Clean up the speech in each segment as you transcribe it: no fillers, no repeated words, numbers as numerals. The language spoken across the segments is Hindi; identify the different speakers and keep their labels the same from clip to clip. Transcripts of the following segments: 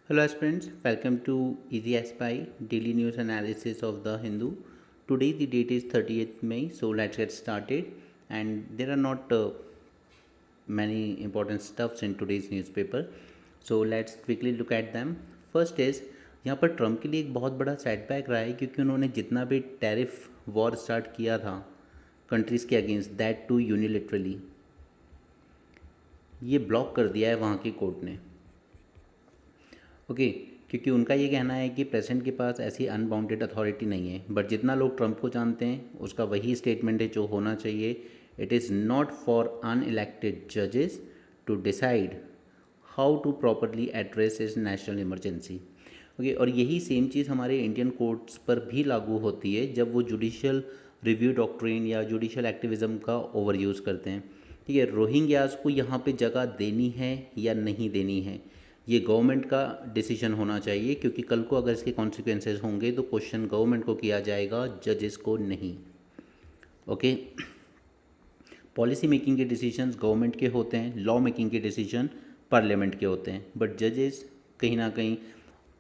Speaker 1: Hello aspirants, welcome to Easy Spy Daily News Analysis of the Hindu. Today the date is 30th May, so let's get started. And there are not many important stuffs in today's newspaper, so let's quickly look at them. First is यहाँ पर ट्रम्प के लिए एक बहुत बड़ा सेटबैक रहा है क्योंकि उन्होंने जितना भी टैरिफ वॉर स्टार्ट किया था कंट्रीज़ के अगेंस्ट दैट टू यूनिलिटरली ये ब्लॉक कर दिया है वहाँ की कोर्ट ने। ओके क्योंकि उनका ये कहना है कि प्रेसिडेंट के पास ऐसी अनबाउंडेड अथॉरिटी नहीं है, बट जितना लोग ट्रंप को जानते हैं उसका वही स्टेटमेंट है जो होना चाहिए। It is not for unelected जजेस to decide how to properly address इस नेशनल इमरजेंसी। ओके, और यही सेम चीज़ हमारे इंडियन कोर्ट्स पर भी लागू होती है जब वो जुडिशियल रिव्यू डॉक्ट्रिन या जुडिशियल एक्टिविज़म का ओवर यूज़ करते हैं। ठीक है, रोहिंग्यास को यहाँ पे जगह देनी है या नहीं देनी है ये गवर्नमेंट का डिसीजन होना चाहिए, क्योंकि कल को अगर इसके कॉन्सिक्वेंसेस होंगे तो क्वेश्चन गवर्नमेंट को किया जाएगा, जजेस को नहीं। ओके, पॉलिसी मेकिंग के डिसीजंस गवर्नमेंट के होते हैं, लॉ मेकिंग के डिसीजन पार्लियामेंट के होते हैं, बट जजेस कहीं ना कहीं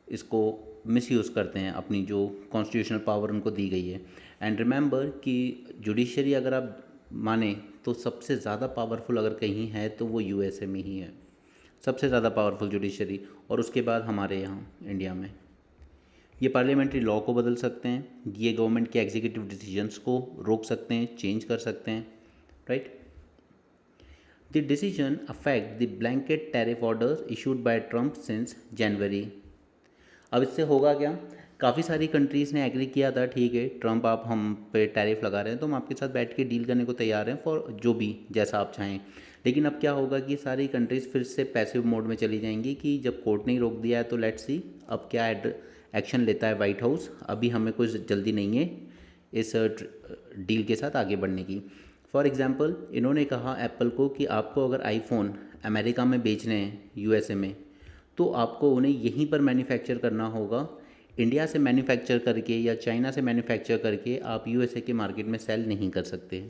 Speaker 1: इसको मिसयूज़ करते हैं, अपनी जो कॉन्स्टिट्यूशनल पावर उनको दी गई है। एंड रिमेंबर कि जुडिशरी अगर आप माने तो सबसे ज़्यादा पावरफुल अगर कहीं है तो वो यूएसए में ही है, सबसे ज़्यादा पावरफुल जुडिशरी, और उसके बाद हमारे यहाँ इंडिया में। ये पार्लियामेंट्री लॉ को बदल सकते हैं, ये गवर्नमेंट के एग्जीक्यूटिव डिसीजंस को रोक सकते हैं, चेंज कर सकते हैं, right. The decision affect the blanket tariff orders issued by Trump since January. अब इससे होगा क्या, काफ़ी सारी कंट्रीज़ ने एग्री किया था, ठीक है ट्रंप आप हम पे टैरिफ लगा रहे हैं तो हम आपके साथ बैठ के डील करने को तैयार हैं फॉर जो भी जैसा आप चाहें। लेकिन अब क्या होगा कि सारी कंट्रीज़ फिर से पैसिव मोड में चली जाएंगी कि जब कोर्ट ने रोक दिया है तो लेट्स सी अब क्या एक्शन लेता है वाइट हाउस। अभी हमें कुछ जल्दी नहीं है इस डील के साथ आगे बढ़ने की। फॉर एग्ज़ाम्पल इन्होंने कहा एप्पल को कि आपको अगर आईफोन अमेरिका में बेचने हैं यूएसए में तो आपको उन्हें यहीं पर मैन्युफैक्चर करना होगा। इंडिया से मैन्युफैक्चर करके या चाइना से मैन्युफैक्चर करके आप यूएसए के मार्केट में सेल नहीं कर सकते।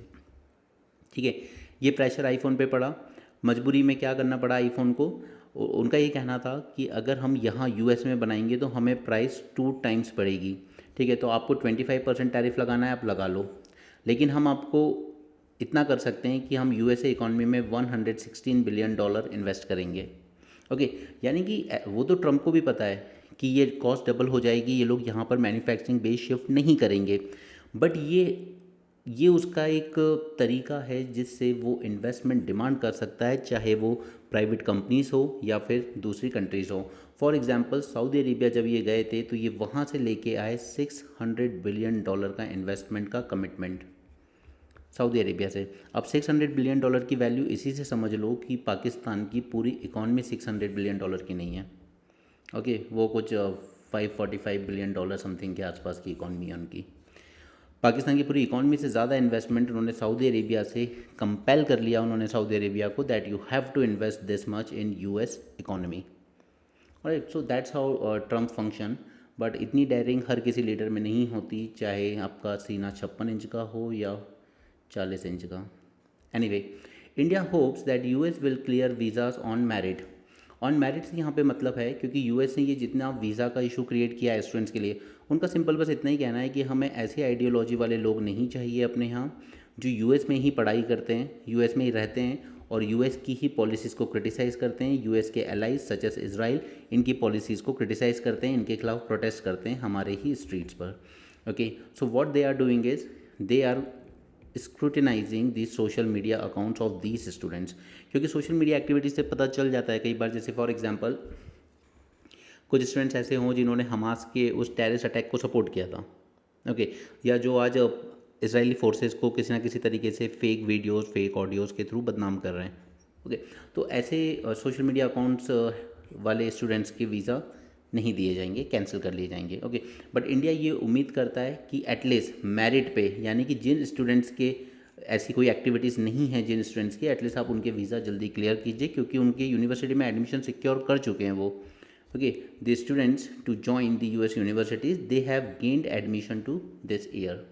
Speaker 1: ठीक है, ये प्रेशर आईफोन पे पड़ा, मजबूरी में क्या करना पड़ा आईफोन को। उनका ये कहना था कि अगर हम यहाँ यूएस में बनाएंगे तो हमें प्राइस 2 टाइम्स पड़ेगी। ठीक है, तो आपको 25% टैरिफ लगाना है, आप लगा लो, लेकिन हम आपको इतना कर सकते हैं कि हम यूएसए इकॉनमी में $116 बिलियन इन्वेस्ट करेंगे। ओके, यानी कि वो तो ट्रंप को भी पता है कि ये कॉस्ट डबल हो जाएगी, ये लोग यहाँ पर मैन्युफैक्चरिंग बेस शिफ्ट नहीं करेंगे, बट ये उसका एक तरीका है जिससे वो इन्वेस्टमेंट डिमांड कर सकता है, चाहे वो प्राइवेट कंपनीज हो या फिर दूसरी कंट्रीज़ हो। फॉर एग्जांपल सऊदी अरेबिया जब ये गए थे तो ये वहाँ से लेके आए $600 बिलियन का इन्वेस्टमेंट का कमिटमेंट सऊदी अरेबिया से। अब $600 बिलियन की वैल्यू इसी से समझ लो कि पाकिस्तान की पूरी इकॉनमी $600 बिलियन की नहीं है। ओके, वो कुछ 545 बिलियन डॉलर समथिंग के आसपास की इकॉनमी है उनकी। पाकिस्तान की पूरी इकॉनमी से ज़्यादा इन्वेस्टमेंट उन्होंने सऊदी अरेबिया से कंपेल कर लिया, उन्होंने सऊदी अरेबिया को that you have to invest this much in US economy. Right, so that's how Trump function. But इतनी डेयरिंग हर किसी लीडर में नहीं होती, चाहे आपका सीना 56 इंच का हो या 40 इंच का। Anyway, India hopes that US will clear visas on merit. On merit से यहाँ पे मतलब है क्योंकि यूएस ने ये जितना वीज़ा का इशू क्रिएट किया है स्टूडेंट्स के लिए, उनका सिंपल बस इतना ही कहना है कि हमें ऐसी आइडियोलॉजी वाले लोग नहीं चाहिए अपने यहाँ जो यूएस में ही पढ़ाई करते हैं, यूएस में ही रहते हैं और यूएस की ही पॉलिसीज़ को क्रिटिसाइज़ करते हैं, यूएस के एलाइज सच एस इज़राइल इनकी पॉलिसीज़ को क्रिटिसाइज़ करते हैं, इनके खिलाफ प्रोटेस्ट करते हैं हमारे ही स्ट्रीट्स पर। Okay, so what they are doing is they are scrutinising the social media accounts of these students, क्योंकि सोशल मीडिया एक्टिविटीज़ से पता चल जाता है कई बार, जैसे फॉर एग्जांपल कुछ स्टूडेंट्स ऐसे हों जिन्होंने हमास के उस टेररिस्ट अटैक को सपोर्ट किया था। ओके, या जो आज इसराइली फोर्सेस को किसी ना किसी तरीके से फेक वीडियोस फेक ऑडियोज़ के थ्रू बदनाम कर रहे हैं। ओके, तो ऐसे सोशल मीडिया अकाउंट्स वाले स्टूडेंट्स के वीज़ा नहीं दिए जाएंगे, कैंसिल कर लिए जाएंगे। ओके, बट इंडिया ये उम्मीद करता है कि एटलीस्ट मेरिट पे, यानी कि जिन स्टूडेंट्स के ऐसी कोई एक्टिविटीज़ नहीं है जिन स्टूडेंट्स की, एटलीस्ट आप उनके वीज़ा जल्दी क्लियर कीजिए क्योंकि उनके यूनिवर्सिटी में एडमिशन सिक्योर कर चुके हैं वो। Okay, the students to join the US universities they have gained admission to this year.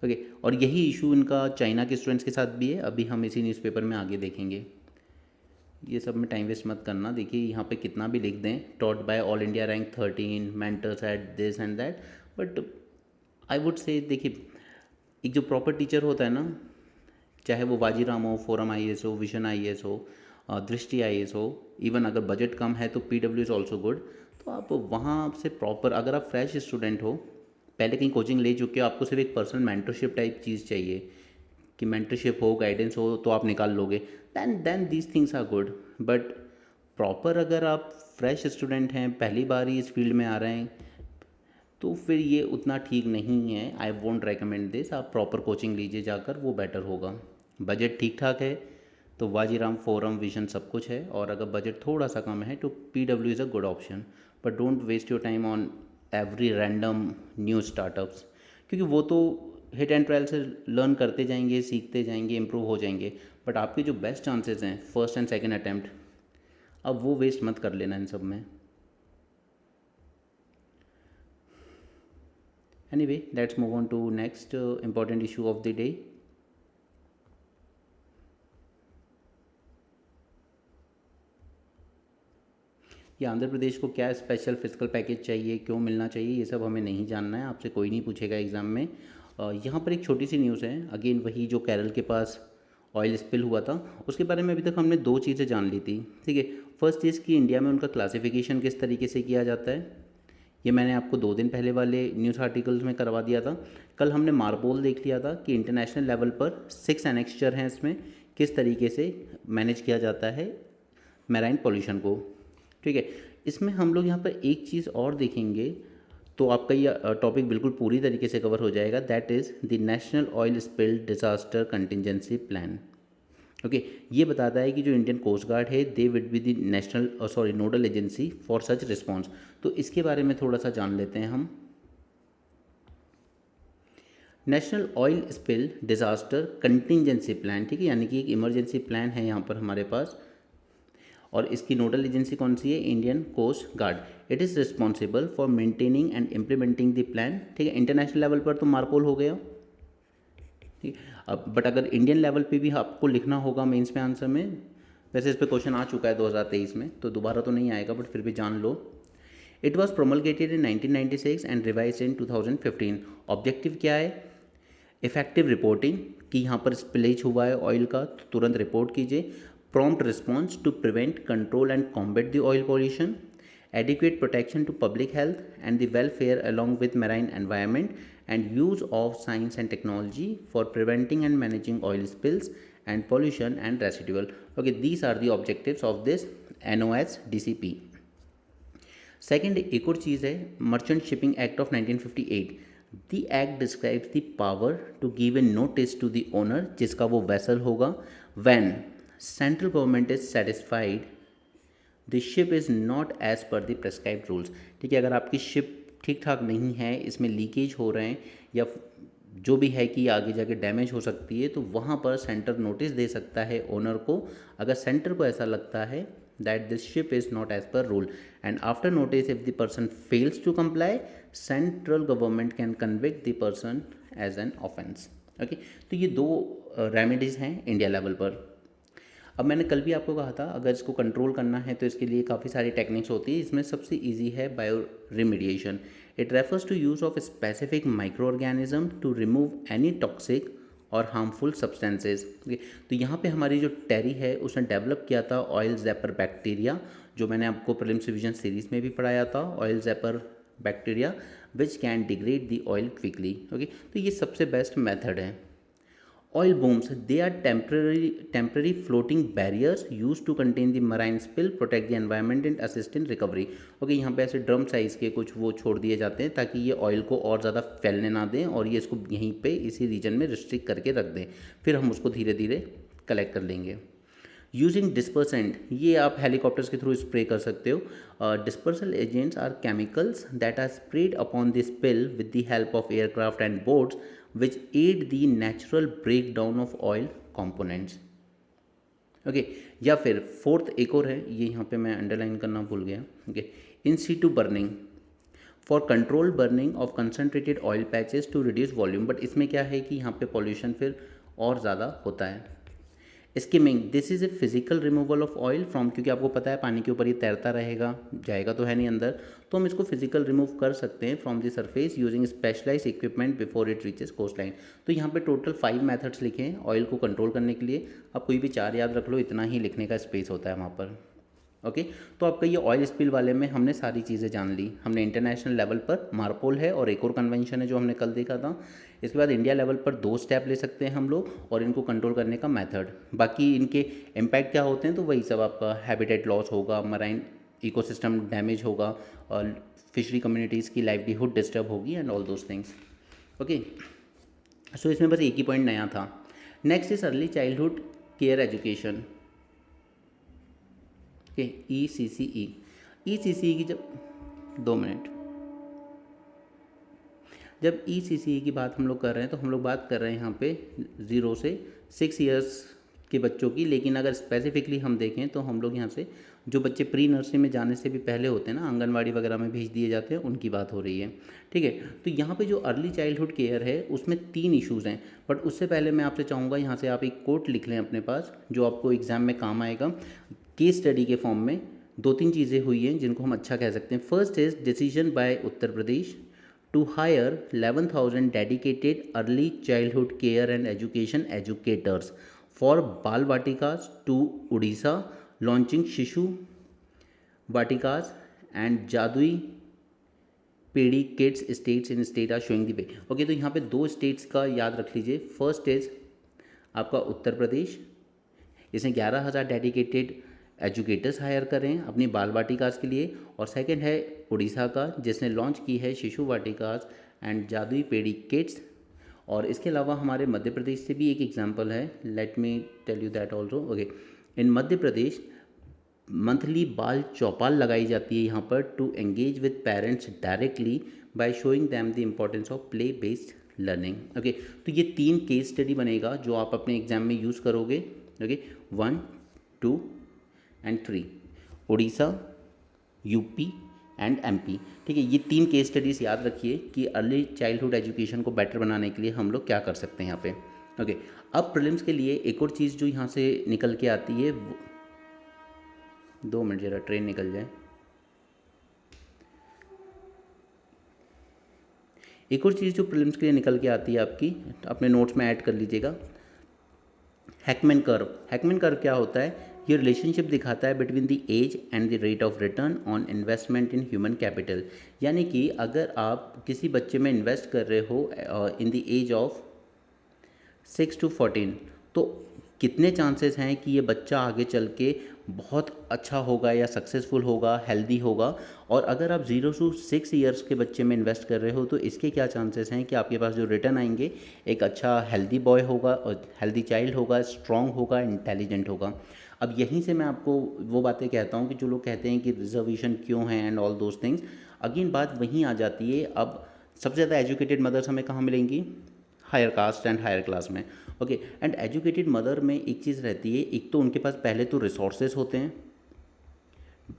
Speaker 1: Okay, और यही इशू इनका चाइना के स्टूडेंट्स के साथ भी है, अभी हम इसी न्यूज़पेपर में आगे देखेंगे। ये सब में टाइम वेस्ट मत करना। देखिए यहाँ पे कितना भी लिख दें, taught by all India rank 13, mentors at this and that, but I would say देखिए एक जो प्रॉपर टीचर होता है ना, चाहे वो वाजीराम हो, फोरम आईएएस हो, विजन आईएएस हो, दृष्टि आईएएस हो, इवन अगर बजट कम है तो पीडब्ल्यू इज़ ऑल्सो गुड। तो आप वहाँ से प्रॉपर, अगर आप फ्रेश स्टूडेंट हो, पहले कहीं कोचिंग ले चुके हो, आपको सिर्फ एक पर्सनल मेंटरशिप टाइप चीज़ चाहिए कि मेंटरशिप हो, गाइडेंस हो, तो आप निकाल लोगे, then these things are good. But proper अगर आप फ्रेश स्टूडेंट हैं, पहली बार ही इस फील्ड में आ रहे हैं, तो फिर ये उतना ठीक नहीं है। I won't recommend this. आप प्रॉपर कोचिंग लीजिए जाकर, वो बेटर होगा। बजट ठीक ठाक है तो वाजीराम, फोरम, विजन सब कुछ है, और अगर बजट थोड़ा सा कम है तो PW is a good option. But don't waste your time on every random new startups, क्योंकि वो तो हिट एंड ट्रायल से लर्न करते जाएंगे, सीखते जाएंगे, इम्प्रूव हो जाएंगे। बट आपके जो बेस्ट चांसेस हैं फर्स्ट एंड सेकेंड अटैम्प्ट, अब वो वेस्ट मत कर लेना इन सब में। Anyway, let's move on to next important issue of the day. ये आंध्र प्रदेश को क्या स्पेशल फिजिकल पैकेज चाहिए, क्यों मिलना चाहिए, ये सब हमें नहीं जानना है, आपसे कोई नहीं पूछेगा एग्ज़ाम में। यहाँ पर एक छोटी सी न्यूज़ है, अगेन वही जो केरल के पास ऑयल स्पिल हुआ था, उसके बारे में अभी तक हमने दो चीज़ें जान ली थी। ठीक है, फर्स्ट चीज़ कि इंडिया में उनका क्लासिफिकेशन किस तरीके से किया जाता है, ये मैंने आपको 2 दिन पहले वाले न्यूज़ आर्टिकल्स में करवा दिया था। कल हमने मार्पोल देख लिया था कि इंटरनेशनल लेवल पर 6 एनेक्स्चर हैं, इसमें किस तरीके से मैनेज किया जाता है मैराइन पॉल्यूशन को। ठीक है, इसमें हम लोग यहाँ पर एक चीज़ और देखेंगे तो आपका ये टॉपिक बिल्कुल पूरी तरीके से कवर हो जाएगा, that is the national oil spill disaster contingency plan. Okay, ये बताता है कि जो इंडियन कोस्ट गार्ड है, they would be the national nodal agency for such response. तो इसके बारे में थोड़ा सा जान लेते हैं हम। National oil spill disaster contingency plan, ठीक है, यानी कि एक इमरजेंसी प्लान है यहाँ पर हमारे पास, और इसकी नोडल एजेंसी कौन सी है, Indian coast Guard. It is responsible for maintaining and implementing the plan. ठीक है, इंटरनेशनल लेवल पर तो मार्पोल हो गया, ठीक। अब बट अगर इंडियन लेवल पे भी आपको लिखना होगा मेंस में आंसर में, वैसे इस पे क्वेश्चन आ चुका है 2023 में, तो दोबारा तो नहीं आएगा, बट फिर भी जान लो। It was promulgated in 1996 and revise in 2015। Objective क्या है, इफेक्टिव रिपोर्टिंग, कि यहाँ पर स्पिलेज हुआ है ऑयल का तो तुरंत रिपोर्ट कीजिए। Prompt response to prevent, control and combat the oil pollution. adequate protection to public health and the welfare along with marine environment, and use of science and technology for preventing and managing oil spills and pollution and residual. Okay, these are the objectives of this NOSDCP. Second एक और चीज़ है, merchant shipping act of 1958। The act describes the power to give a notice to the owner, जिसका वो वेसल होगा, when central government is satisfied the ship is not as per the prescribed rules. ठीक है, अगर आपकी शिप ठीक ठाक नहीं है, इसमें लीकेज हो रहे हैं या जो भी है कि आगे जाके डैमेज हो सकती है, तो वहाँ पर सेंटर नोटिस दे सकता है ओनर को। अगर सेंटर को ऐसा लगता है that this ship is not as per rule, and after notice if the person fails to comply, central government can convict the person as an offense. Okay, तो ये दो रेमेडीज़ हैं इंडिया लेवल पर। अब मैंने कल भी आपको कहा था, अगर इसको कंट्रोल करना है तो इसके लिए काफ़ी सारी टेक्निक्स होती है। इसमें सबसे इजी है bio remediation. It refers to use of specific micro organism to remove any toxic और हार्मफुल सब्सटेंसेज। तो यहाँ पे हमारी जो टेरी है उसने डेवलप किया था ऑयल जैपर बैक्टीरिया, जो मैंने आपको प्रीलिम्स रिवीजन सीरीज में भी पढ़ाया था, oil zapper bacteria which can degrade the oil quickly. Okay, तो ये सबसे बेस्ट मेथड है। Oil booms, they are temporary floating barriers used to contain the marine spill, protect the environment and assist in recovery. Okay, यहाँ पे ऐसे ड्रम साइज़ के कुछ वो छोड़ दिए जाते हैं ताकि ये ऑयल को और ज़्यादा फैलने ना दें, और ये इसको यहीं पे इसी रीजन में रिस्ट्रिक्ट करके रख दें, फिर हम उसको धीरे धीरे कलेक्ट कर लेंगे। यूजिंग डिस्पर्सेंट, ये आप हेलीकॉप्टर्स के थ्रू स्प्रे कर सकते हो। Dispersal agents are chemicals that are spread upon the spill with the help of aircraft and boats which aid the natural breakdown of oil components. Okay, या फिर फोर्थ एक और है, ये यहाँ पे मैं अंडरलाइन करना भूल गया। Okay, in situ burning for control burning of concentrated oil patches to reduce volume. But इसमें क्या है कि यहाँ पे पॉल्यूशन फिर और ज़्यादा होता है। Skimming, this is a physical removal of oil from, क्योंकि आपको पता है पानी के ऊपर ये तैरता रहेगा, जाएगा तो है नहीं अंदर, तो हम इसको फिजिकल रिमूव कर सकते हैं from the surface using specialise equipment before it reaches coast line. तो यहाँ पे टोटल 5 मेथड्स लिखे हैं ऑयल को कंट्रोल करने के लिए। आप कोई भी 4 याद रख लो, इतना ही लिखने का स्पेस होता है वहाँ पर। ओके तो आपका ये ऑयल स्पिल वाले में हमने सारी चीज़ें जान ली। हमने इंटरनेशनल लेवल पर मार्पोल है और एक और कन्वेंशन है जो हमने कल देखा था। इसके बाद इंडिया लेवल पर 2 स्टेप ले सकते हैं हम लोग और इनको कंट्रोल करने का मेथड। बाकी इनके इम्पैक्ट क्या होते हैं, तो वही सब आपका हैबिटेट लॉस होगा, मराइन इकोसिस्टम डैमेज होगा और फिशरी कम्युनिटीज़ की लाइवलीहुड डिस्टर्ब होगी and all those things. Okay so इसमें बस एक ही पॉइंट नया था। Next is early childhood care education. Okay ECCE, ECCE की जब 2 मिनट, जब ECCE की बात हम लोग कर रहे हैं तो हम लोग बात कर रहे हैं यहाँ पे 0 से 6 इयर्स के बच्चों की। लेकिन अगर स्पेसिफिकली हम देखें तो हम लोग यहाँ से जो बच्चे प्री नर्सरी में जाने से भी पहले होते हैं ना, आंगनवाड़ी वगैरह में भेज दिए जाते हैं, उनकी बात हो रही है। ठीक है, तो यहाँ पे जो अर्ली चाइल्डहुड केयर है उसमें 3 इश्यूज़ हैं। बट उससे पहले मैं आपसे चाहूँगा यहाँ से आप एक कोट लिख लें अपने पास जो आपको एग्ज़ाम में काम आएगा। केस स्टडी के फॉर्म में 2-3 चीज़ें हुई हैं जिनको हम अच्छा कह सकते हैं। First is decision by Uttar Pradesh to hire 11,000 dedicated early childhood care and education educators for Bal Vatikas to Odisha, launching Shishu Vatikas and Jadui Pedi Kids states in state are showing the way। Okay तो यहाँ पे 2 स्टेट्स का याद रख लीजिए। फर्स्ट इज आपका उत्तर प्रदेश, इसने 11,000 डेडिकेटेड एजुकेटर्स हायर करें हैं अपनी बाल वाटिकास के लिए। और सेकंड है उड़ीसा का जिसने लॉन्च की है शिशु वाटिकास एंड जादुई पेडी किड्स। और इसके अलावा हमारे मध्य प्रदेश से भी एक एग्जांपल है, let me tell you that also. Okay in Madhya Pradesh monthly Bal Chaupal लगाई जाती है यहाँ पर to engage with parents directly by showing them the importance of play based learning. Okay तो ये 3 केस स्टडी बनेगा जो आप अपने एग्जाम में यूज़ करोगे। Okay 1, 2 and 3, Orissa, UP and MP. ठीक है, ये 3 केस स्टडीज़ याद रखिए कि अर्ली चाइल्डहुड एजुकेशन को बेटर बनाने के लिए हम लोग क्या कर सकते हैं यहाँ पे। ओके अब प्रीलिम्स के लिए एक और चीज़ जो यहाँ से निकल के आती है 2 मिनट जरा ट्रेन निकल जाए। एक और चीज़ जो प्रीलिम्स के लिए निकल के आती है आपकी, अपने नोट्स में ऐड कर लीजिएगा, हैकमैन कर्व। हैकमैन कर्व क्या होता है, ये रिलेशनशिप दिखाता है between the age and the rate of return on investment in human capital. यानी कि अगर आप किसी बच्चे में इन्वेस्ट कर रहे हो in the age of 6 to 14 तो कितने चांसेस हैं कि ये बच्चा आगे चल के बहुत अच्छा होगा या सक्सेसफुल होगा, हेल्दी होगा। और अगर आप 0 to 6 ईयर्स के बच्चे में इन्वेस्ट कर रहे हो तो इसके क्या चांसेस हैं कि आपके पास जो रिटर्न आएंगे एक अच्छा हेल्दी बॉय होगा और हेल्दी चाइल्ड होगा, स्ट्रॉन्ग होगा, इंटेलिजेंट होगा। अब यहीं से मैं आपको वो बातें कहता हूँ कि जो लोग कहते हैं कि रिजर्वेशन क्यों है and all those things, again बात वहीं आ जाती है। अब सबसे ज़्यादा एजुकेटेड मदर्स हमें कहाँ मिलेंगी, higher caste and higher class में। ओके एंड एजुकेटेड मदर में एक चीज़ रहती है, एक तो उनके पास पहले तो रिसोर्सेज होते हैं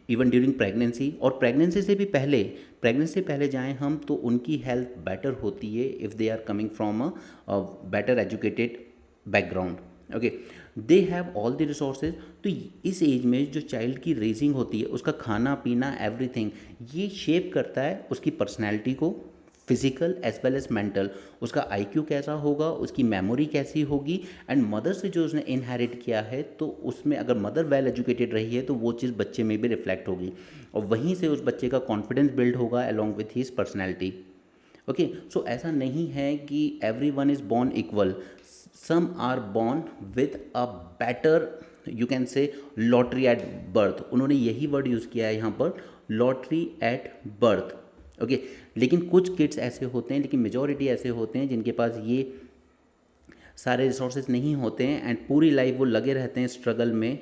Speaker 1: इवन ड्यूरिंग प्रेगनेंसी, और प्रेगनेंसी से भी पहले, प्रेगनेंसी से पहले जाएं हम तो उनकी हेल्थ बेटर होती है if they are coming from a better educated background. Okay they have all the resources. तो इस एज में जो चाइल्ड की रेजिंग होती है, उसका खाना पीना एवरीथिंग, ये शेप करता है उसकी पर्सनैलिटी को, physical as well as mental. उसका आईक्यू कैसा होगा, उसकी मेमोरी कैसी होगी, एंड मदर से जो उसने इनहेरिट किया है तो उसमें अगर मदर वेल एजुकेटेड रही है तो वो चीज़ बच्चे में भी रिफ्लेक्ट होगी और वहीं से उस बच्चे का कॉन्फिडेंस बिल्ड होगा along with his personality. Okay so ऐसा नहीं है कि everyone is born equal, some are born with a better you can say lottery at birth। उन्होंने यही वर्ड यूज़ किया है यहाँ पर, लॉटरी एट बर्थ। ओके लेकिन कुछ किड्स ऐसे होते हैं, लेकिन मेजॉरिटी ऐसे होते हैं जिनके पास ये सारे रिसोर्सेज नहीं होते हैं एंड पूरी लाइफ वो लगे रहते हैं स्ट्रगल में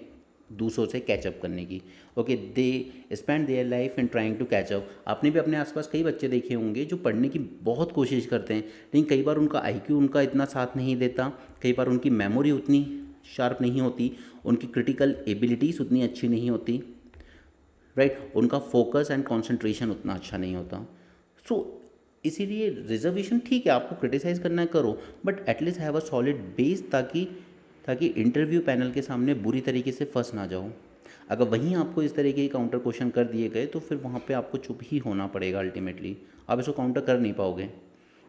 Speaker 1: दूसरों से कैचअप करने की। Okay they spend their life in trying to catch up. आपने भी अपने आसपास कई बच्चे देखे होंगे जो पढ़ने की बहुत कोशिश करते हैं, लेकिन कई बार उनका आईक्यू उनका इतना साथ नहीं देता, कई बार उनकी मेमोरी उतनी शार्प नहीं होती, उनकी क्रिटिकल एबिलिटीज़ उतनी अच्छी नहीं होती, राइट, उनका फोकस एंड कॉन्सेंट्रेशन उतना अच्छा नहीं होता। सो इसीलिए रिजर्वेशन ठीक है, आपको क्रिटिसाइज़ करना है करो, but at least have a solid base ताकि ताकि इंटरव्यू पैनल के सामने बुरी तरीके से फंस ना जाओ। अगर वहीं आपको इस तरीके के काउंटर क्वेश्चन कर दिए गए तो फिर वहाँ पे आपको चुप ही होना पड़ेगा अल्टीमेटली, आप इसको काउंटर कर नहीं पाओगे।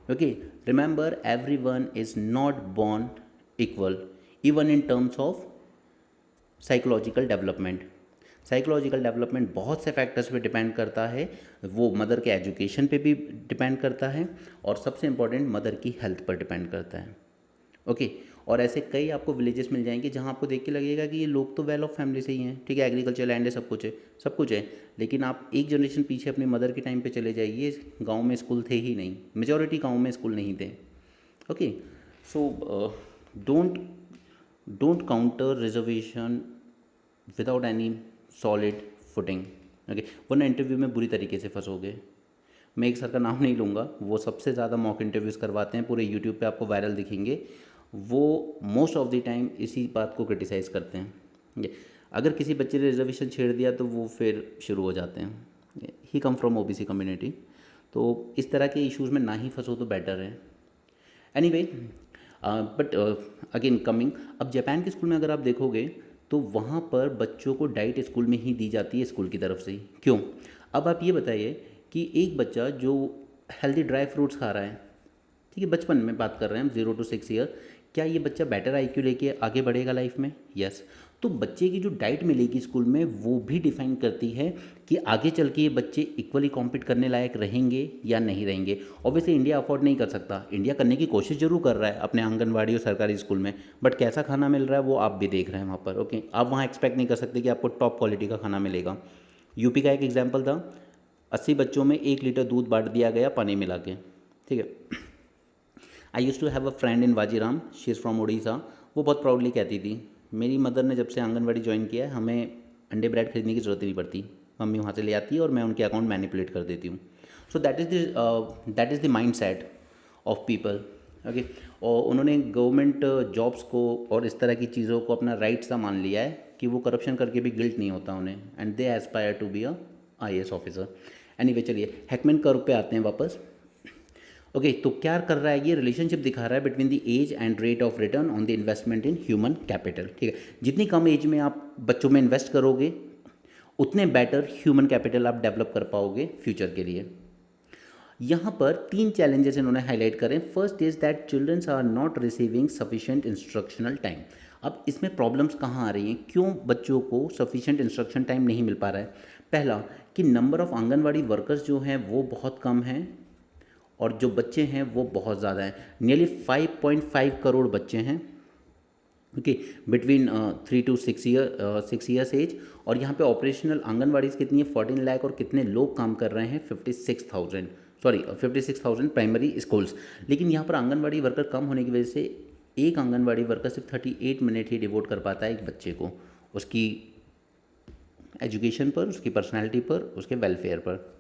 Speaker 1: Okay, remember everyone is not born equal even in terms of psychological development. Psychological development बहुत से फैक्टर्स पे डिपेंड करता है, वो मदर के एजुकेशन पे भी डिपेंड करता है और सबसे इम्पॉर्टेंट मदर की हेल्थ पर डिपेंड करता है। ओके, और ऐसे कई आपको विलेजेस मिल जाएंगे जहाँ आपको देख के लगेगा कि ये लोग तो वेल ऑफ फैमिली से ही हैं, ठीक है, एग्रीकल्चर लैंड है, सब कुछ है, सब कुछ है, लेकिन आप एक जनरेशन पीछे अपनी मदर के टाइम पे चले जाइए, गांव में स्कूल थे ही नहीं, मेजॉरिटी गांव में स्कूल नहीं थे। Okay, so don't don't counter reservation without any solid footing. Okay, वरना इंटरव्यू में बुरी तरीके से फंसोगे। मैं एक सर का नाम नहीं लूँगा, वो सबसे ज़्यादा मॉक इंटरव्यूज़ करवाते हैं, पूरे यूट्यूब पे आपको वायरल दिखेंगे। वो मोस्ट ऑफ द टाइम इसी बात को क्रिटिसाइज़ करते हैं। अगर किसी बच्चे ने रिजर्वेशन छेड़ दिया तो वो फिर शुरू हो जाते हैं, ही कम फ्रॉम ओबीसी कम्युनिटी। तो इस तरह के इश्यूज़ में ना ही फंसो तो बेटर है। एनीवे, बट अगेन कमिंग, अब जापान के स्कूल में अगर आप देखोगे तो वहाँ पर बच्चों को डाइट स्कूल में ही दी जाती है, स्कूल की तरफ से ही। क्यों? अब आप ये बताइए कि एक बच्चा जो हेल्दी ड्राई फ्रूट्स खा रहा है, ठीक है, बचपन में बात कर रहे हैं हम, 0 to 6 ईयर, क्या ये बच्चा बेटर आईक्यू लेके आगे बढ़ेगा लाइफ में? यस। तो बच्चे की जो डाइट मिलेगी स्कूल में वो भी डिफाइन करती है कि आगे चल के ये बच्चे इक्वली कॉम्पीट करने लायक रहेंगे या नहीं रहेंगे। ऑब्वियसली इंडिया अफोर्ड नहीं कर सकता, इंडिया करने की कोशिश जरूर कर रहा है अपने आंगनबाड़ी और सरकारी स्कूल में, बट कैसा खाना मिल रहा है वो आप भी देख रहे हैं वहाँ पर। ओके, आप वहाँ एक्सपेक्ट नहीं कर सकते कि आपको टॉप क्वालिटी का खाना मिलेगा। यूपी का एक एग्जाम्पल था, 80 बच्चों में 1 लीटर दूध बांट दिया गया पानी मिला के, ठीक है। I used to have a friend in Vajiram, she is from Orissa. वो बहुत प्राउडली कहती थी, मेरी मदर ने जब से आंगनबाड़ी ज्वाइन किया है हमें अंडे ब्रेड खरीदने की ज़रूरत नहीं पड़ती, मम्मी वहाँ से ले आती है और मैं उनके अकाउंट मैनिपुलेट कर देती हूँ। So that is the mind set of people. Okay, और उन्होंने गवर्नमेंट जॉब्स को और इस तरह की चीज़ों को अपना राइट सा मान लिया है कि वो करप्शन करके भी गिल्ट नहीं होता उन्हें, and they aspire to be a IAS officer. Anyway, चलिए हैकमैन कर्व पे आते हैं वापस। ओके, तो क्या कर रहा है, ये रिलेशनशिप दिखा रहा है between the age and rate of return on the investment in human capital, ठीक है। जितनी कम एज में आप बच्चों में इन्वेस्ट करोगे उतने बेटर ह्यूमन कैपिटल आप डेवलप कर पाओगे फ्यूचर के लिए। यहाँ पर 3 चैलेंजेस इन्होंने हाईलाइट करें। First is that childrens are not receiving sufficient instructional time. अब इसमें प्रॉब्लम्स कहाँ आ रही हैं, क्यों बच्चों को सफिशिएंट इंस्ट्रक्शन टाइम नहीं मिल पा रहा है? पहला कि नंबर ऑफ़ आंगनवाड़ी वर्कर्स जो हैं वो बहुत कम हैं और जो बच्चे हैं वो बहुत ज़्यादा हैं। नियरली 5.5 करोड़ बच्चे हैं, okay, between 3 to 6 years age. और यहाँ पे ऑपरेशनल आंगनवाड़ीज़ कितनी है, 14 लाख, और कितने लोग काम कर रहे हैं, 56,000 प्राइमरी स्कूल्स। लेकिन यहाँ पर आंगनवाड़ी वर्कर कम होने की वजह से एक आंगनवाड़ी वर्कर सिर्फ 38 मिनट ही डिवोट कर पाता है एक बच्चे को, उसकी एजुकेशन पर, उसकी पर्सनैलिटी पर, उसके वेलफेयर पर।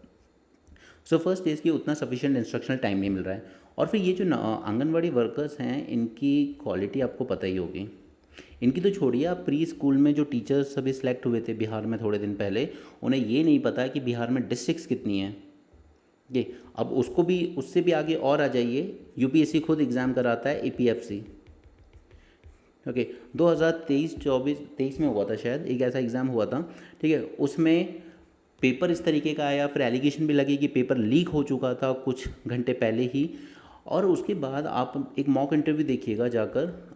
Speaker 1: सो फर्स्ट इज़ कि उतना सफिशिएंट इंस्ट्रक्शनल टाइम नहीं मिल रहा है। और फिर ये जो आंगनवाड़ी वर्कर्स हैं इनकी क्वालिटी आपको पता ही होगी। इनकी तो छोड़िए, आप प्री स्कूल में जो टीचर्स सभी सिलेक्ट हुए थे बिहार में थोड़े दिन पहले, उन्हें ये नहीं पता कि बिहार में डिस्ट्रिक्ट्स कितनी हैं। ये अब उसको भी, उससे भी आगे और आ जाइए, यूपीएससी खुद एग्ज़ाम कराता है APFC। ओके, 2023 में हुआ था शायद, एक ऐसा एग्ज़ाम हुआ था, ठीक है। उसमें पेपर इस तरीके का आया, फिर एलिगेशन भी लगी कि पेपर लीक हो चुका था कुछ घंटे पहले ही। और उसके बाद आप एक मॉक इंटरव्यू देखिएगा जाकर